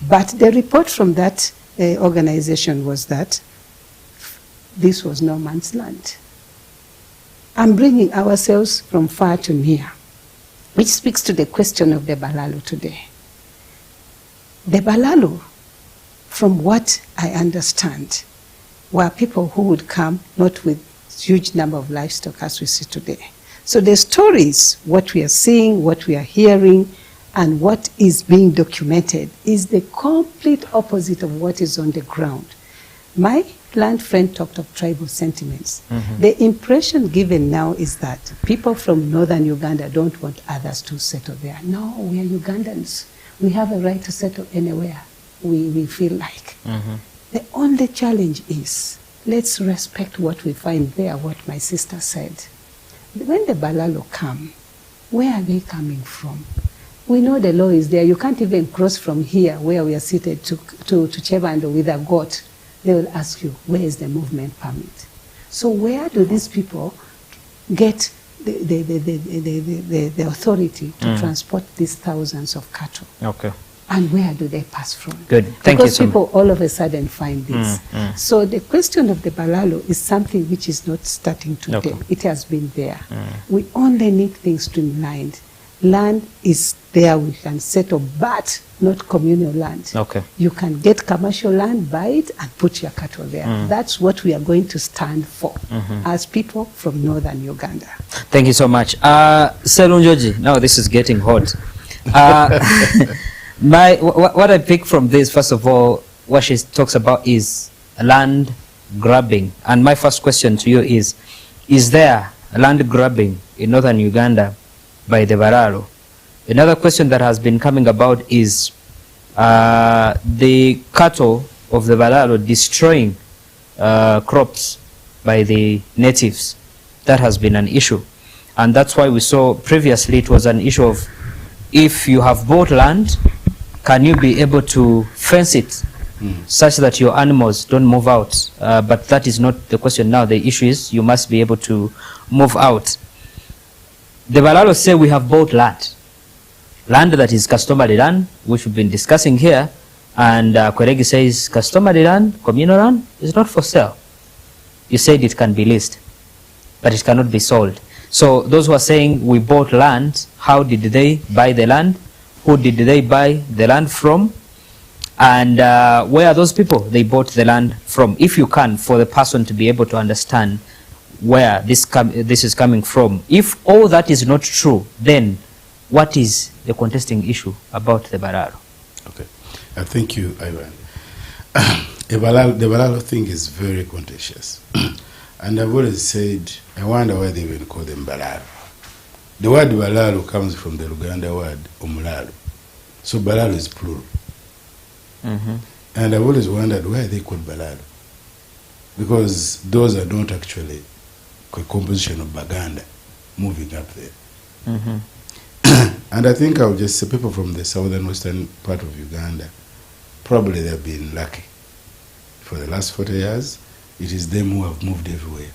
But the report from that organization was that this was no man's land. I'm bringing ourselves from far to near, which speaks to the question of the Balalo today. The Balalo, from what I understand, were people who would come not with huge number of livestock as we see today. So the stories, what we are seeing, what we are hearing, and what is being documented is the complete opposite of what is on the ground. My land friend talked of tribal sentiments. The impression given now is that people from northern Uganda don't want others to settle there. No, we are Ugandans. We have a right to settle anywhere we feel like. The only challenge is, let's respect what we find there, what my sister said. When the Balalo come, where are they coming from? We know the law is there. You can't even cross from here where we are seated to Chebando with a goat. They will ask you, where is the movement permit? So where do these people get the authority to transport these thousands of cattle? and where do they pass from? Good. Thank you because so much. people all of a sudden find this. So the question of the Balalo is something which is not starting today. Okay. It has been there. We only need things streamlined. Land is there, we can settle, but not communal land. Okay. You can get commercial land, buy it, and put your cattle there. That's what we are going to stand for as people from northern Uganda. Thank you so much. Selunjoji, now this is getting hot. What I pick from this, first of all, what she talks about is land grabbing. And my first question to you is there land grabbing in northern Uganda by the Balalo? Another question that has been coming about is the cattle of the Balalo destroying crops by the natives. That has been an issue. And that's why we saw previously it was an issue of if you have bought land, can you be able to fence it such that your animals don't move out? But that is not the question now. The issue is you must be able to move out. The Balalo say we have bought land. Land that is customary land, which we've been discussing here. And Kweregi says customary land, communal land, is not for sale. You said it can be leased, but it cannot be sold. So those who are saying we bought land, how did they buy the land? Who did they buy the land from? And where are those people they bought the land from? If you can, for the person to be able to understand where this is coming from. If all that is not true, then what is the contesting issue about the Balalo? Okay, thank you, Ivan. The Balalo thing is very contentious. And I've always said, I wonder why they even call them Balalo. The word Balalo comes from the Luganda word Omulalo. So Balalo is plural. And I've always wondered why they call Balalo. Because those are not actually a composition of Baganda moving up there. And I think I'll just say people from the southern western part of Uganda, probably they've been lucky. For the last 40 years, it is them who have moved everywhere.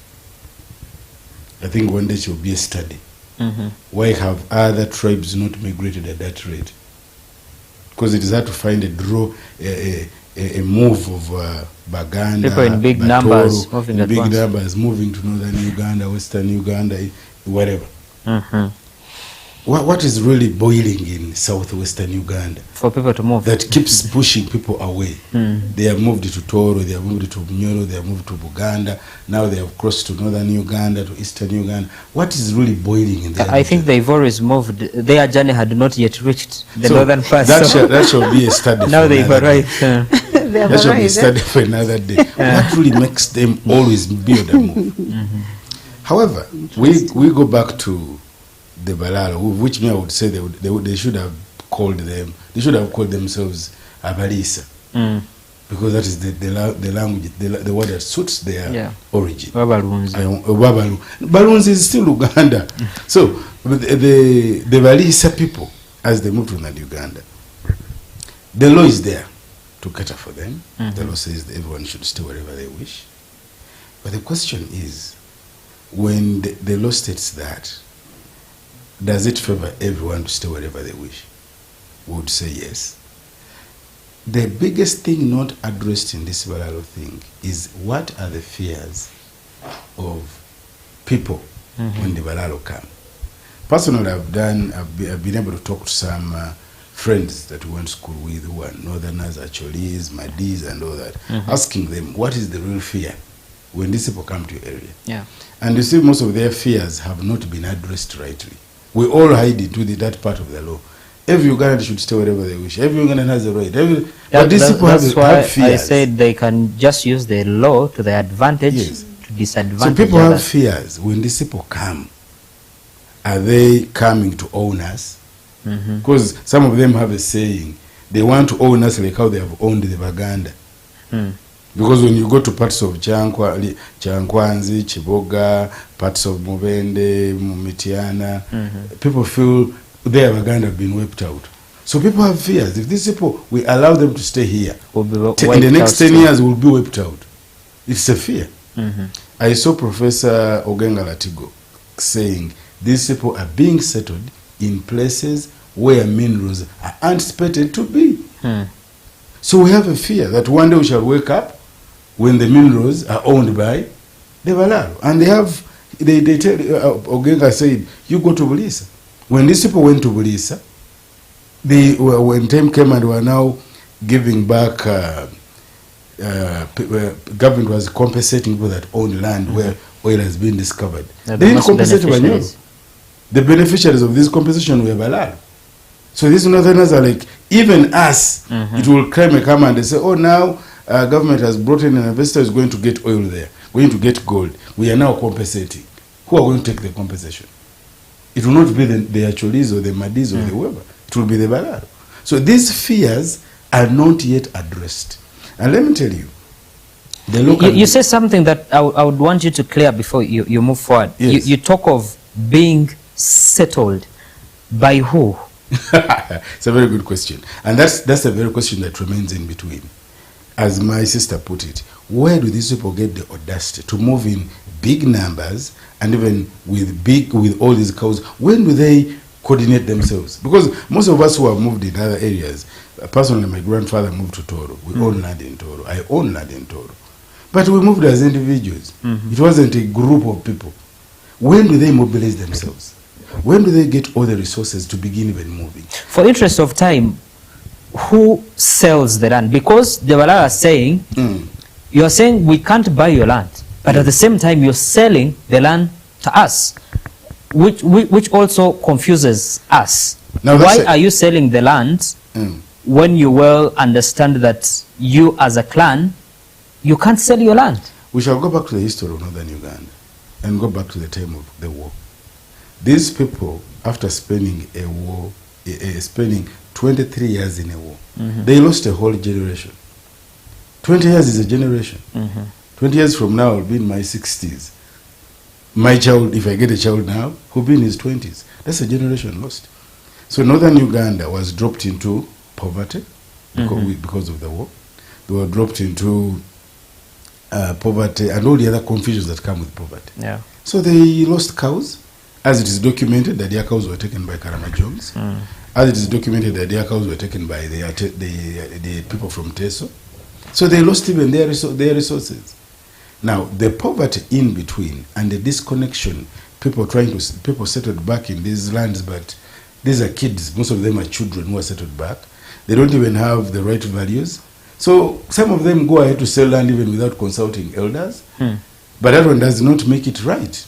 I think one day it will be a study. Why have other tribes not migrated at that rate? Because it is hard to find a move of Baganda, people in big Batoro, numbers moving at once. numbers moving to northern Uganda, western Uganda, whatever. What is really boiling in southwestern Uganda? For people to move. That keeps pushing people away. They have moved to Toro, they have moved to Bunyoro, they have moved to Buganda, now they have crossed to northern Uganda, to eastern Uganda. What is really boiling in there? I think they've always moved. Their journey had not yet reached the northern part. That shall be a study. Now they've arrived. That shall be a study for another day. What really makes them always build a move? However, we go back to the Balalo, which me I would say they should have called them. They should have called themselves Abalisa, because that is the language, the word that suits their origin. Babalu. Balunzi is still Uganda. So the Balisa people, as they move to Uganda, the law is there to cater for them. The law says that everyone should stay wherever they wish. But the question is, when the law states that, does it favor everyone to stay wherever they wish? We would say yes. The biggest thing not addressed in this Balalo thing is what are the fears of people when the Balalo come. Personally, I've been able to talk to some friends that we went to school with who are Northerners, Acholis, Madis, and all that, asking them what is the real fear when these people come to your area. And you see, most of their fears have not been addressed rightly. We all hide into that part of the law. Every Ugandan should stay wherever they wish. Every Ugandan has a right. But these people have fears. I said they can just use the law to their advantage, to disadvantage. So people have fears when these people come. Are they coming to own us? Because some of them have a saying, they want to own us like how they have owned the Baganda. Because when you go to parts of Chankwanzi, Chiboga, parts of Mubende, Mumitiana, people feel their Baganda have been wiped out. So people have fears. If these people, we allow them to stay here, in the next 10 years we'll be wiped out. It's a fear. I saw Professor Ogenga Latigo saying these people are being settled in places where minerals are anticipated to be. So we have a fear that one day we shall wake up when the minerals are owned by the Balalo. And they tell, Ogenga said, you go to Bulisa. When these people went to Bulisa, when time came and were now giving back, government was compensating people that own land where oil has been discovered. They didn't compensate Banyoro. The beneficiaries of this compensation were Balalo. So these Northerners are like, even us, it will come and they say, oh, now government has brought in an investor who is going to get oil there, going to get gold. We are now compensating. Who are going to take the compensation? It will not be the Acholis or the Madis or the whoever. It will be the Balalo. So these fears are not yet addressed. And let me tell you, the local... You say something that I would want you to clear before you move forward. Yes. You talk of being settled. By who? It's a very good question. And that's a very question that remains in between. As my sister put it, where do these people get the audacity to move in big numbers and even with all these cows? When do they coordinate themselves? Because most of us who have moved in other areas, personally, my grandfather moved to Toro. We own land in Toro. I own land in Toro. But we moved as individuals. It wasn't a group of people. When do they mobilize themselves? When do they get all the resources to begin even moving? For interest of time, who sells the land? Because the Balalo are saying, you are saying we can't buy your land, but at the same time you're selling the land to us, which also confuses us. Now why are you selling the land when you well understand that you as a clan, you can't sell your land? We shall go back to the history of Northern Uganda and go back to the time of the war. These people, after spending a war, spending 23 years in a war, they lost a whole generation. 20 years is a generation. 20 years from now, I'll be in my 60s. My child, if I get a child now, who'll be in his 20s. That's a generation lost. So Northern Uganda was dropped into poverty because of the war. They were dropped into poverty and all the other confusions that come with poverty. Yeah. So they lost cows. As it is documented that their cows were taken by Karama Jones. As it is documented that their cows were taken by the people from Teso. So they lost even their resources. Now, the poverty in between and the disconnection, people settled back in these lands, but these are kids, most of them are children who are settled back. They don't even have the right values. So some of them go ahead to sell land even without consulting elders. But that one does not make it right.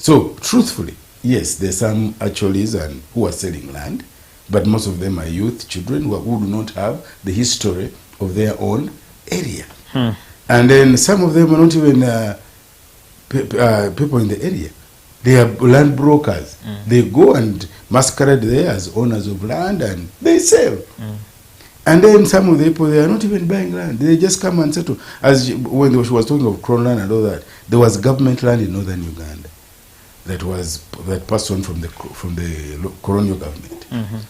So, truthfully, yes, there's some Acholis and who are selling land, but most of them are youth, children who do not have the history of their own area. And then some of them are not even people in the area. They are land brokers. They go and masquerade there as owners of land and they sell. And then some of the people, they are not even buying land. They just come and settle. As when she was talking of Crown land and all that, there was government land in Northern Uganda that passed on from the colonial government,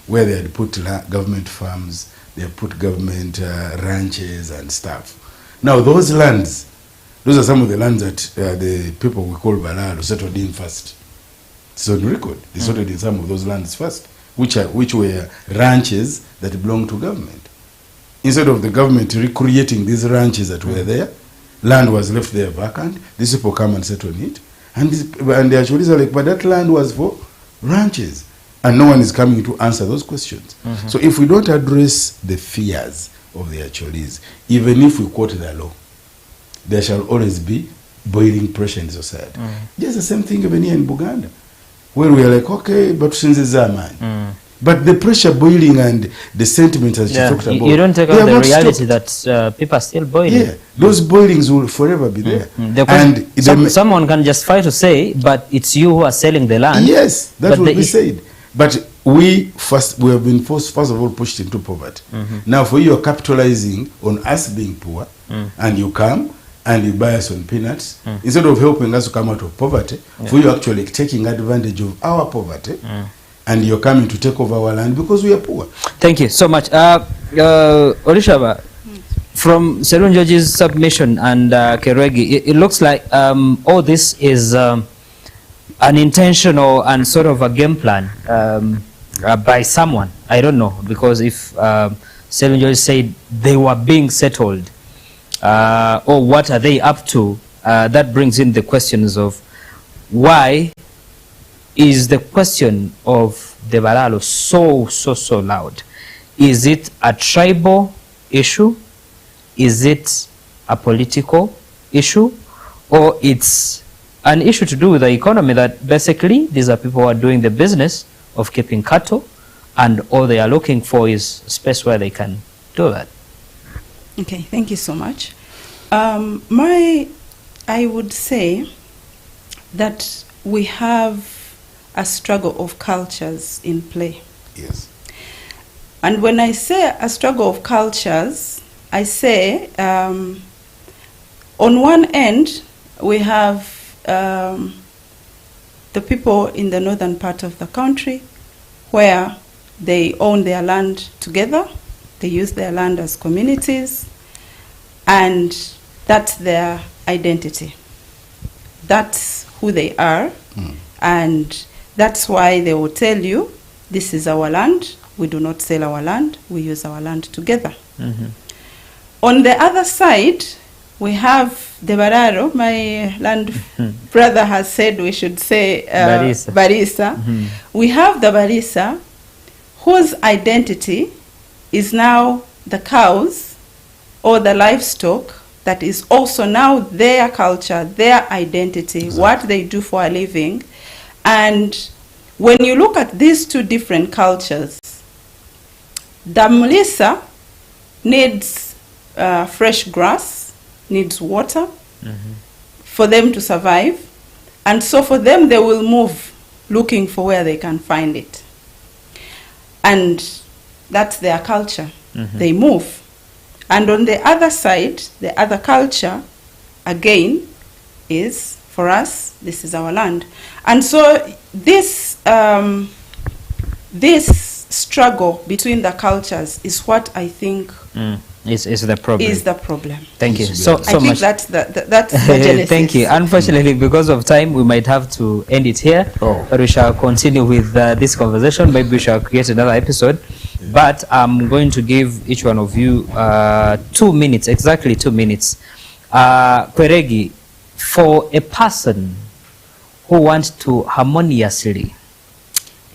where they had put government farms, they had put government ranches and stuff. Now those lands, those are some of the lands that the people we call Balalo settled in first. It's on record. They settled in some of those lands first, which were ranches that belonged to government. Instead of the government recreating these ranches that were there, land was left there vacant. These people come and settle on it. And the Acholis are like, but that land was for ranches. And no one is coming to answer those questions. So if we don't address the fears of the Acholis, even if we quote the law, there shall always be boiling pressure in society. Just the same thing even here in Buganda, where we are like, okay, but since it's Zaman. But the pressure boiling and the sentiment as you talked about, you don't take out the reality that people are still boiling. Yeah, those boilings will forever be there. And someone can justify to say, but it's you who are selling the land. Yes, that will be said. But we have been first of all pushed into poverty. Now for you are capitalizing on us being poor, and you come and you buy us on peanuts, instead of helping us to come out of poverty, for you actually taking advantage of our poverty, and you're coming to take over our land because we are poor. Thank you so much. Olishaba, from Serun George's submission and Keregi, it looks like all this is an intentional and sort of a game plan by someone. I don't know, because if Selwyn George said they were being settled, or what are they up to? That brings in the questions of why is the question of the Balalo so loud? Is it a tribal issue? Is it a political issue? Or it's an issue to do with the economy, that basically these are people who are doing the business of keeping cattle, and all they are looking for is a space where they can do that? Okay, thank you so much. I would say that we have a struggle of cultures in play. Yes. And when I say a struggle of cultures, I say on one end we have the people in the northern part of the country where they own their land together, they use their land as communities, and that's their identity. That's who they are, and that's why they will tell you, this is our land, we do not sell our land, we use our land together. On the other side, we have the Balalo. My land brother has said we should say Barisa. We have the Barisa, whose identity is now the cows or the livestock, that is also now their culture, their identity, exactly, what they do for a living. And when you look at these two different cultures, the Mulisa needs fresh grass, needs water for them to survive. And so for them, they will move looking for where they can find it. And that's their culture. They move. And on the other side, the other culture, again, is, for us, this is our land. And so this, this struggle between the cultures is what I think is the problem. Is the problem. Thank you so much. I think that's the genesis. Thank you. Unfortunately, because of time, we might have to end it here. But we shall continue with this conversation. Maybe we shall create another episode. But I'm going to give each one of you 2 minutes, exactly 2 minutes. Kweregi, for a person who wants to harmoniously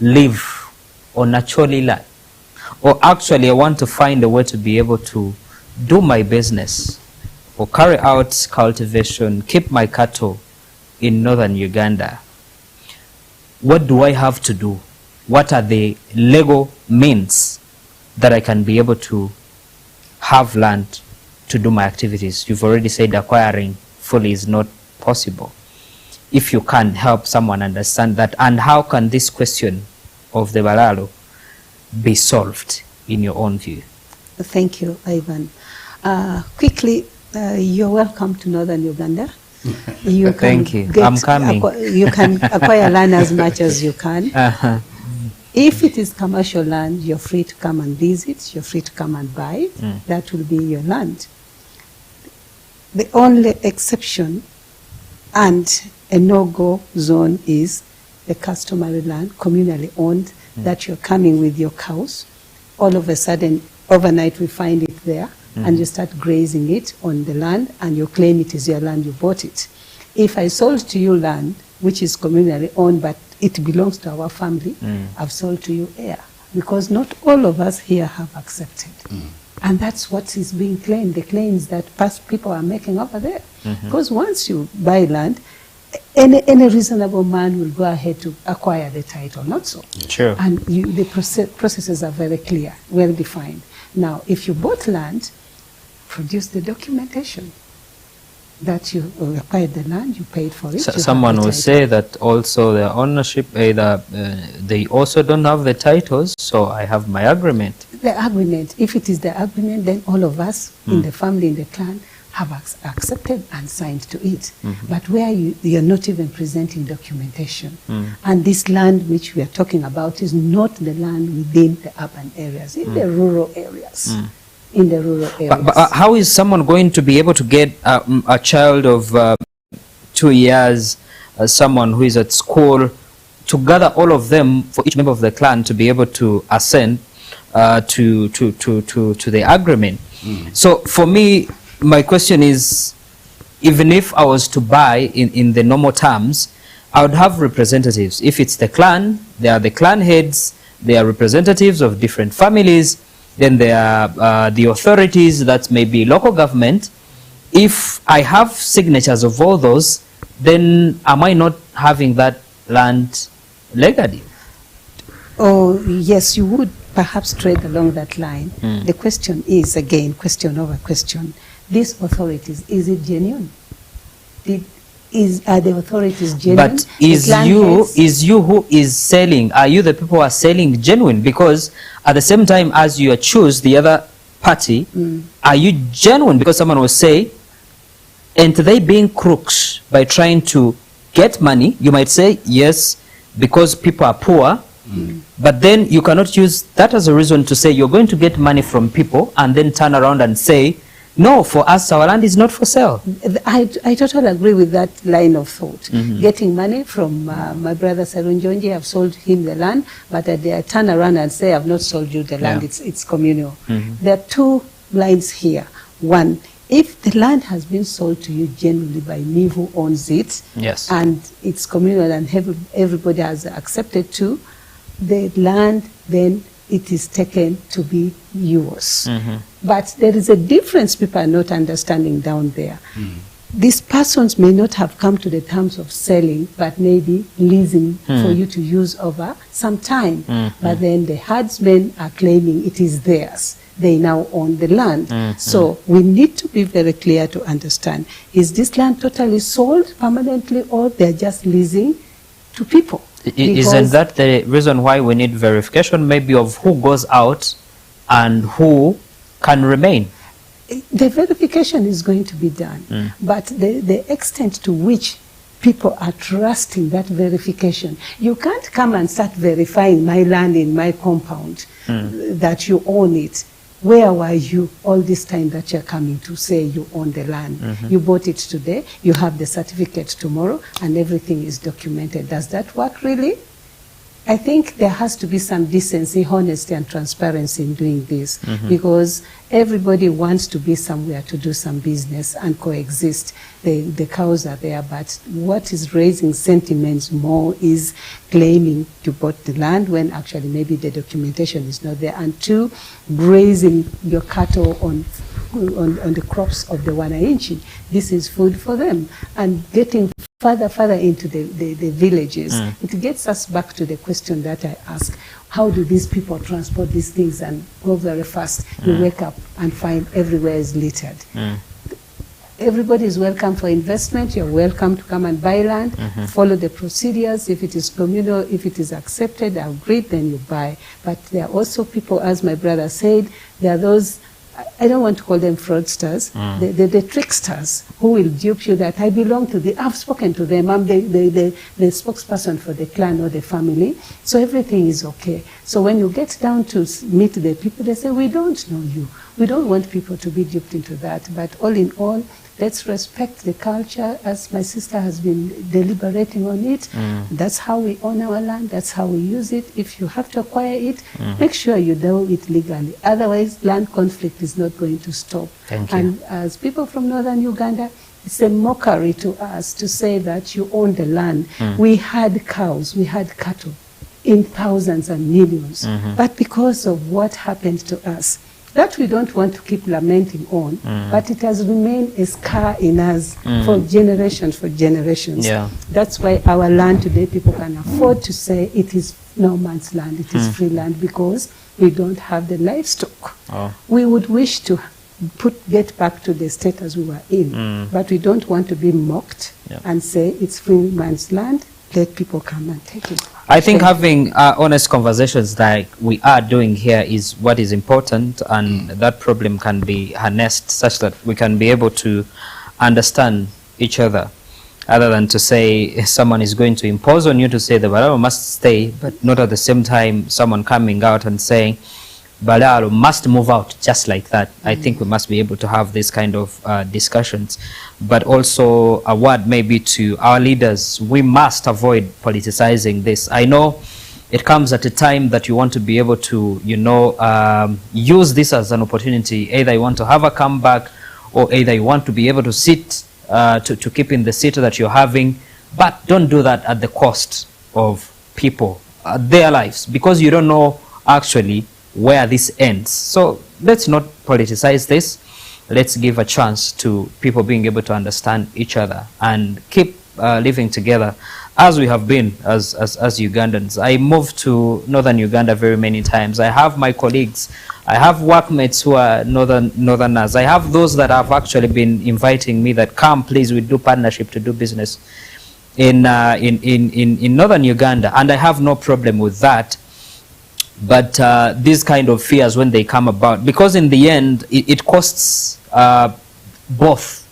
live or naturally land, or actually I want to find a way to be able to do my business or carry out cultivation, keep my cattle in northern Uganda, what do I have to do? What are the legal means that I can be able to have land to do my activities? You've already said acquiring fully is not possible. If you can help someone understand that, and how can this question of the Balalo be solved in your own view? Thank you, Ivan. Quickly, you're welcome to northern Uganda. You can Thank you. I'm coming. You can acquire land as much as you can. If it is commercial land, you're free to come and visit, you're free to come and buy. That will be your land. The only exception and a no-go zone is the customary land, communally owned, that you're coming with your cows. All of a sudden, overnight we find it there, and you start grazing it on the land, and you claim it is your land, you bought it. If I sold to you land, which is communally owned, but it belongs to our family, I've sold to you air, because not all of us here have accepted. And that's what is being claimed, the claims that past people are making over there. Because once you buy land, any reasonable man will go ahead to acquire the title, not so. Sure. And the processes are very clear, well defined. Now, if you bought land, produce the documentation that you acquired the land, you paid for it. Someone will say that also the ownership, either they also don't have the titles, so I have my agreement. The agreement, if it is the agreement, then all of us in the family, in the clan, have accepted and signed to it. But where you're not even presenting documentation, and this land which we are talking about is not the land within the urban areas, in the rural areas. In the rural areas. But how is someone going to be able to get a child of 2 years, someone who is at school, to gather all of them for each member of the clan to be able to ascend to the agreement. So for me, my question is, even if I was to buy in the normal terms, I would have representatives. If it's the clan, there are the clan heads, there are representatives of different families, then there are the authorities, that may be local government. If I have signatures of all those, then am I not having that land legally? Oh, yes, you would perhaps tread along that line. The question is, again, question over question, these authorities, is it genuine? Are the authorities genuine? But is you who is selling, are you the people who are selling genuine? Because at the same time as you choose the other party, are you genuine? Because someone will say, and they being crooks by trying to get money, you might say, yes, because people are poor, but then you cannot use that as a reason to say you're going to get money from people and then turn around and say, no, for us, our land is not for sale. I totally agree with that line of thought. Getting money from my brother Sarunjonji, I've sold him the land, but I turn around and say, I've not sold you the land, it's communal. There are two lines here. One, if the land has been sold to you genuinely by me who owns it, and it's communal and everybody has accepted to, the land then it is taken to be yours. But there is a difference people are not understanding down there. These persons may not have come to the terms of selling, but maybe leasing for you to use over some time. But then the herdsmen are claiming it is theirs. They now own the land. So we need to be very clear to understand, is this land totally sold permanently, or they're just leasing to people? Isn't that the reason why we need verification, maybe of who goes out and who can remain? The verification is going to be done, but the extent to which people are trusting that verification, you can't come and start verifying my land in my compound that you own it. Where were you all this time that you're coming to say you own the land? You bought it today, you have the certificate tomorrow, and everything is documented. Does that work really? I think there has to be some decency, honesty, and transparency in doing this, because everybody wants to be somewhere to do some business and coexist. The cows are there, but what is raising sentiments more is claiming you bought the land when actually maybe the documentation is not there, and two, grazing your cattle on the crops of the Wananchi. This is food for them, and getting further into the villages. It gets us back to the question that I asked. How do these people transport these things and go very fast? You wake up and find everywhere is littered. Everybody is welcome for investment. You're welcome to come and buy land. Follow the procedures. If it is communal, if it is accepted, agreed, then you buy. But there are also people, as my brother said, there are those, I don't want to call them fraudsters, the tricksters who will dupe you that I belong to the, I've spoken to them, I'm the spokesperson for the clan or the family, so everything is okay. So when you get down to meet the people, they say, we don't know you. We don't want people to be duped into that. But all in all, let's respect the culture, as my sister has been deliberating on it. That's how we own our land. That's how we use it. If you have to acquire it, make sure you do it legally. Otherwise, land conflict is not going to stop. Thank you. And as people from northern Uganda, it's a mockery to us to say that you own the land. We had cows, we had cattle in thousands and millions. But because of what happened to us, that we don't want to keep lamenting on, but it has remained a scar in us for generations, That's why our land today, people can afford to say it is no man's land, it is free land, because we don't have the livestock. We would wish to get back to the status we were in, but we don't want to be mocked and say it's free man's land, let people come and take it. I think having honest conversations like we are doing here is what is important, and that problem can be harnessed such that we can be able to understand each other, other than to say someone is going to impose on you to say the Balalo must stay, but not at the same time someone coming out and saying Balalo must move out just like that. I think we must be able to have this kind of discussions, but also a word maybe to our leaders. We must avoid politicizing this. I know it comes at a time that you want to be able to, you know, use this as an opportunity. Either you want to have a comeback, or either you want to be able to sit, to keep in the seat that you're having. But don't do that at the cost of people, their lives, because you don't know actually where this ends. So let's not politicize this. Let's give a chance to people being able to understand each other and keep living together as we have been as Ugandans. I moved to northern Uganda very many times. I have my colleagues, I have workmates who are northerners. I have those that have actually been inviting me that come, please, we do partnership to do business in northern Uganda, and I have no problem with that. But these kind of fears, when they come about, because in the end it costs both,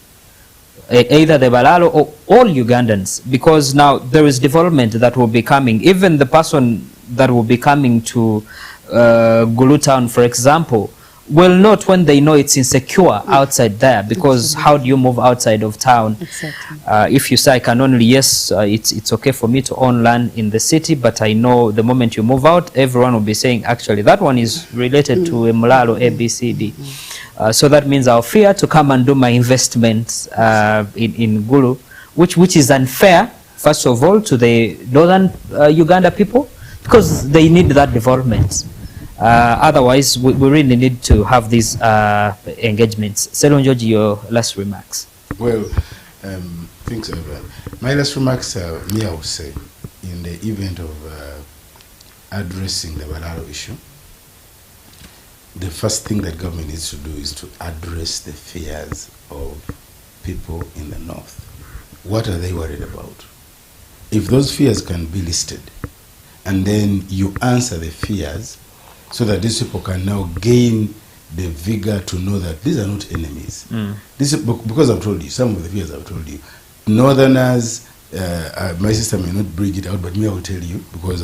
either the Balalo or all Ugandans, because now there is development that will be coming. Even the person that will be coming to Gulu town, for example, will not, when they know it's insecure outside there, because how do you move outside of town? Exactly. If you say I can only, yes, it's okay for me to own land in the city, but I know the moment you move out, everyone will be saying, actually, that one is related to a Mulalo ABCD. So that means I'll fear to come and do my investments in Gulu, which is unfair, first of all, to the northern Uganda people, because they need that development. Otherwise, we really need to have these engagements. Selon George, your last remarks. Well, thanks, everyone. My last remarks, me, I would say, in the event of addressing the Balalo issue, the first thing that government needs to do is to address the fears of people in the north. What are they worried about? If those fears can be listed, and then you answer the fears, so that these people can now gain the vigor to know that these are not enemies. This is because I've told you, some of the fears I've told you. Northerners, my sister may not bring it out, but me, I will tell you, because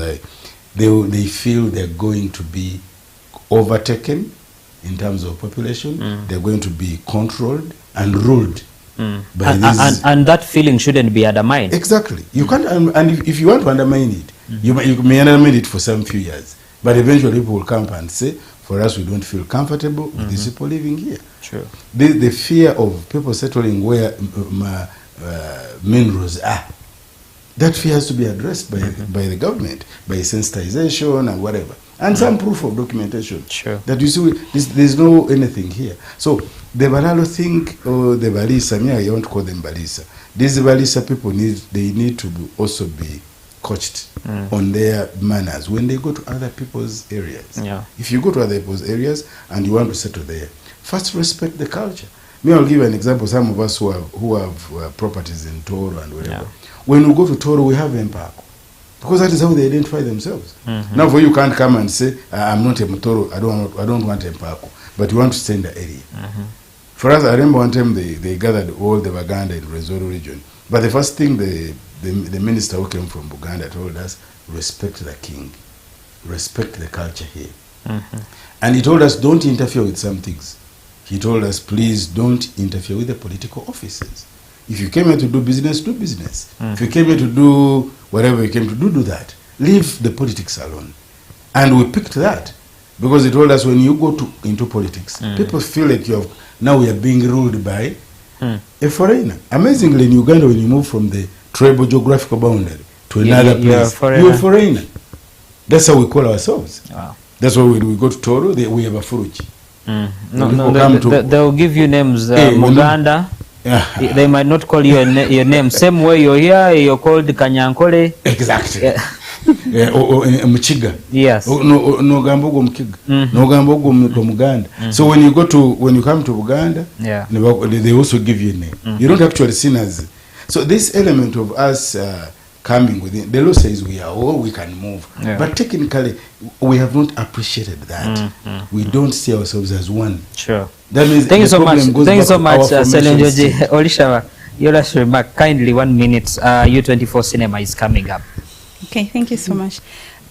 they feel they're going to be overtaken in terms of population. They're going to be controlled and ruled. By and that feeling shouldn't be undermined. Exactly. You can't, and if you want to undermine it, you may undermine it for some few years. But eventually people will come and say, for us, we don't feel comfortable with these people living here. Sure. The fear of people settling where minerals are, that fear has to be addressed by the government, by sensitization and whatever. And some proof of documentation. Sure. That you see, there's no anything here. So the Balalo thing, or the Balisa, I won't call them Balisa. These Balisa people, need to also be coached on their manners when they go to other people's areas. Yeah. If you go to other people's areas and you want to settle there, first respect the culture. I'll give you an example. Some of us who have properties in Toro and wherever. Yeah. When we go to Toro, we have Empako, because that is how they identify themselves. Now, for you can't come and say, I'm not a Toro, I don't want Empako, but you want to stay in the area. For us, I remember one time they gathered all the Baganda in Resoro region, but the first thing the minister who came from Uganda told us, respect the king, respect the culture here. And he told us, don't interfere with some things. He told us, please don't interfere with the political offices. If you came here to do business, do business. If you came here to do whatever you came to do, do that. Leave the politics alone. And we picked that, because he told us, when you go into politics, people feel like now we are being ruled by a foreigner. Amazingly, in Uganda, when you move from the tribal geographical boundary to another place, you're a foreigner. That's how we call ourselves. Wow. That's why when we go to Toro, we have a Furuchi. They'll give you names, Muganda. They might not call you your name. Same way you're here, you're called Kanyankole. Exactly. Or Mchiga. Yes. No Gambogo Mkiga. No Gambogo Muganda. So when you come to Uganda, they also give you a name. You don't actually see as. So this element of us coming within, the law says we can move. But technically, we have not appreciated that. We don't see ourselves as one. Sure. That means thank you so much. Thank you so much, Selenjoji Olishawa. Your last remark, kindly 1 minute. U24 cinema is coming up. Okay, thank you so much.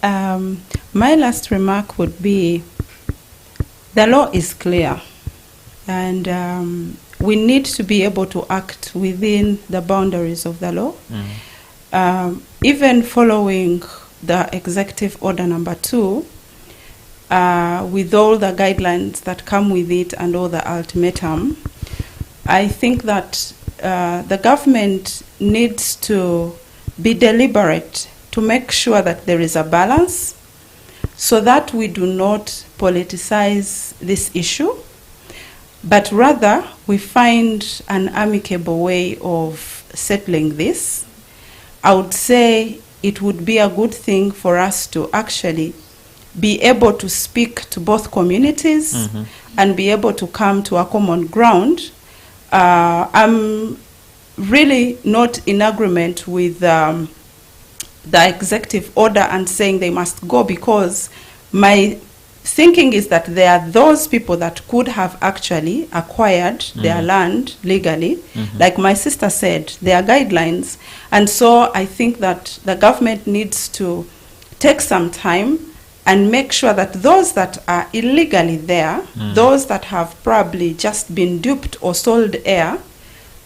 My last remark would be, the law is clear, and we need to be able to act within the boundaries of the law. Even following the Executive Order number 2, with all the guidelines that come with it and all the ultimatum, I think that the government needs to be deliberate to make sure that there is a balance so that we do not politicize this issue, but rather we find an amicable way of settling this. I would say it would be a good thing for us to actually be able to speak to both communities and be able to come to a common ground. I'm really not in agreement with the executive order and saying they must go, because my thinking is that there are those people that could have actually acquired their land legally. Like my sister said, there are guidelines. And so I think that the government needs to take some time and make sure that those that are illegally there, those that have probably just been duped or sold air,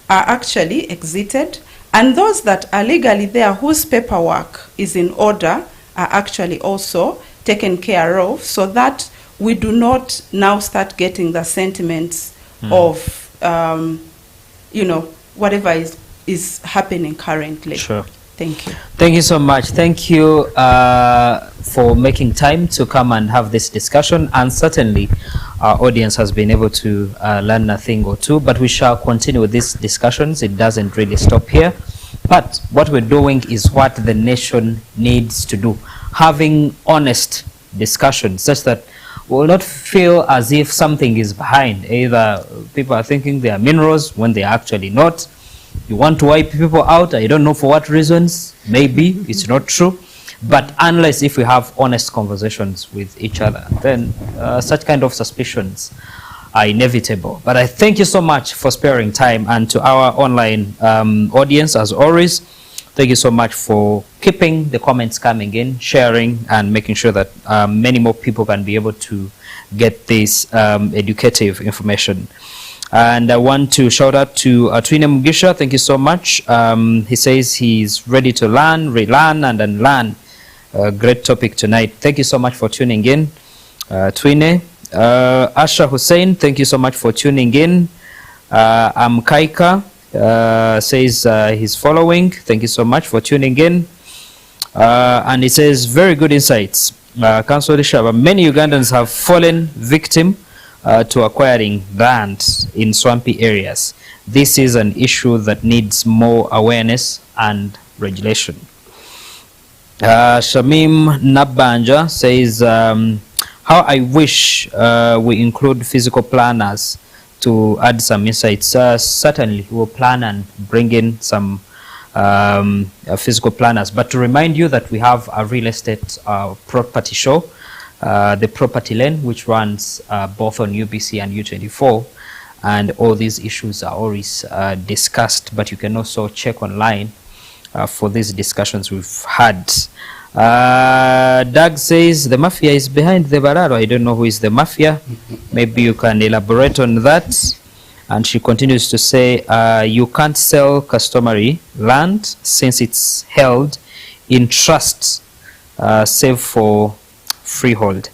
are actually exited, and those that are legally there whose paperwork is in order are actually also taken care of, so that we do not now start getting the sentiments of, you know, whatever is happening currently. Sure. Thank you. Thank you so much. Thank you for making time to come and have this discussion. And certainly our audience has been able to learn a thing or two, but we shall continue with these discussions. It doesn't really stop here. But what we're doing is what the nation needs to do. Having honest discussion such that we will not feel as if something is behind. Either people are thinking they are minerals when they are actually not. You want to wipe people out, I don't know for what reasons, maybe it's not true, but unless if we have honest conversations with each other, then such kind of suspicions are inevitable. But I thank you so much for sparing time, and to our online audience, as always, thank you so much for keeping the comments coming in, sharing, and making sure that many more people can be able to get this educative information. And I want to shout out to Twine Mugisha. Thank you so much. He says he's ready to learn, relearn, and unlearn. Great topic tonight. Thank you so much for tuning in, Twine. Asha Hussein, thank you so much for tuning in. Kaika says he's following. Thank you so much for tuning in. And he says, very good insights. Council Shaba, many Ugandans have fallen victim to acquiring land in swampy areas. This is an issue that needs more awareness and regulation. Shamim Nabanja says, how I wish we include physical planners to add some insights. Certainly, we'll plan and bring in some physical planners. But to remind you that we have a real estate property show, the Property Lane, which runs both on UBC and U24, and all these issues are always discussed, but you can also check online for these discussions we've had. Doug says the mafia is behind the Balalo. I don't know who is the mafia. Maybe you can elaborate on that. And she continues to say, you can't sell customary land since it's held in trust, save for freehold.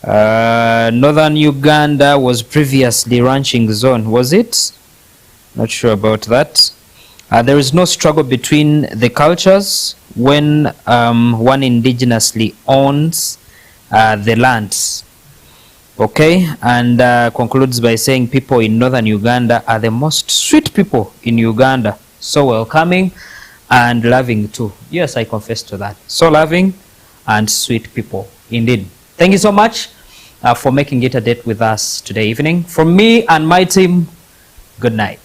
Northern Uganda was previously ranching zone, was it? Not sure about that. There is no struggle between the cultures when one indigenously owns the lands. Okay, and concludes by saying people in Northern Uganda are the most sweet people in Uganda. So welcoming and loving too. Yes, I confess to that. So loving and sweet people. Indeed. Thank you so much for making it a date with us today evening. From me and my team, good night.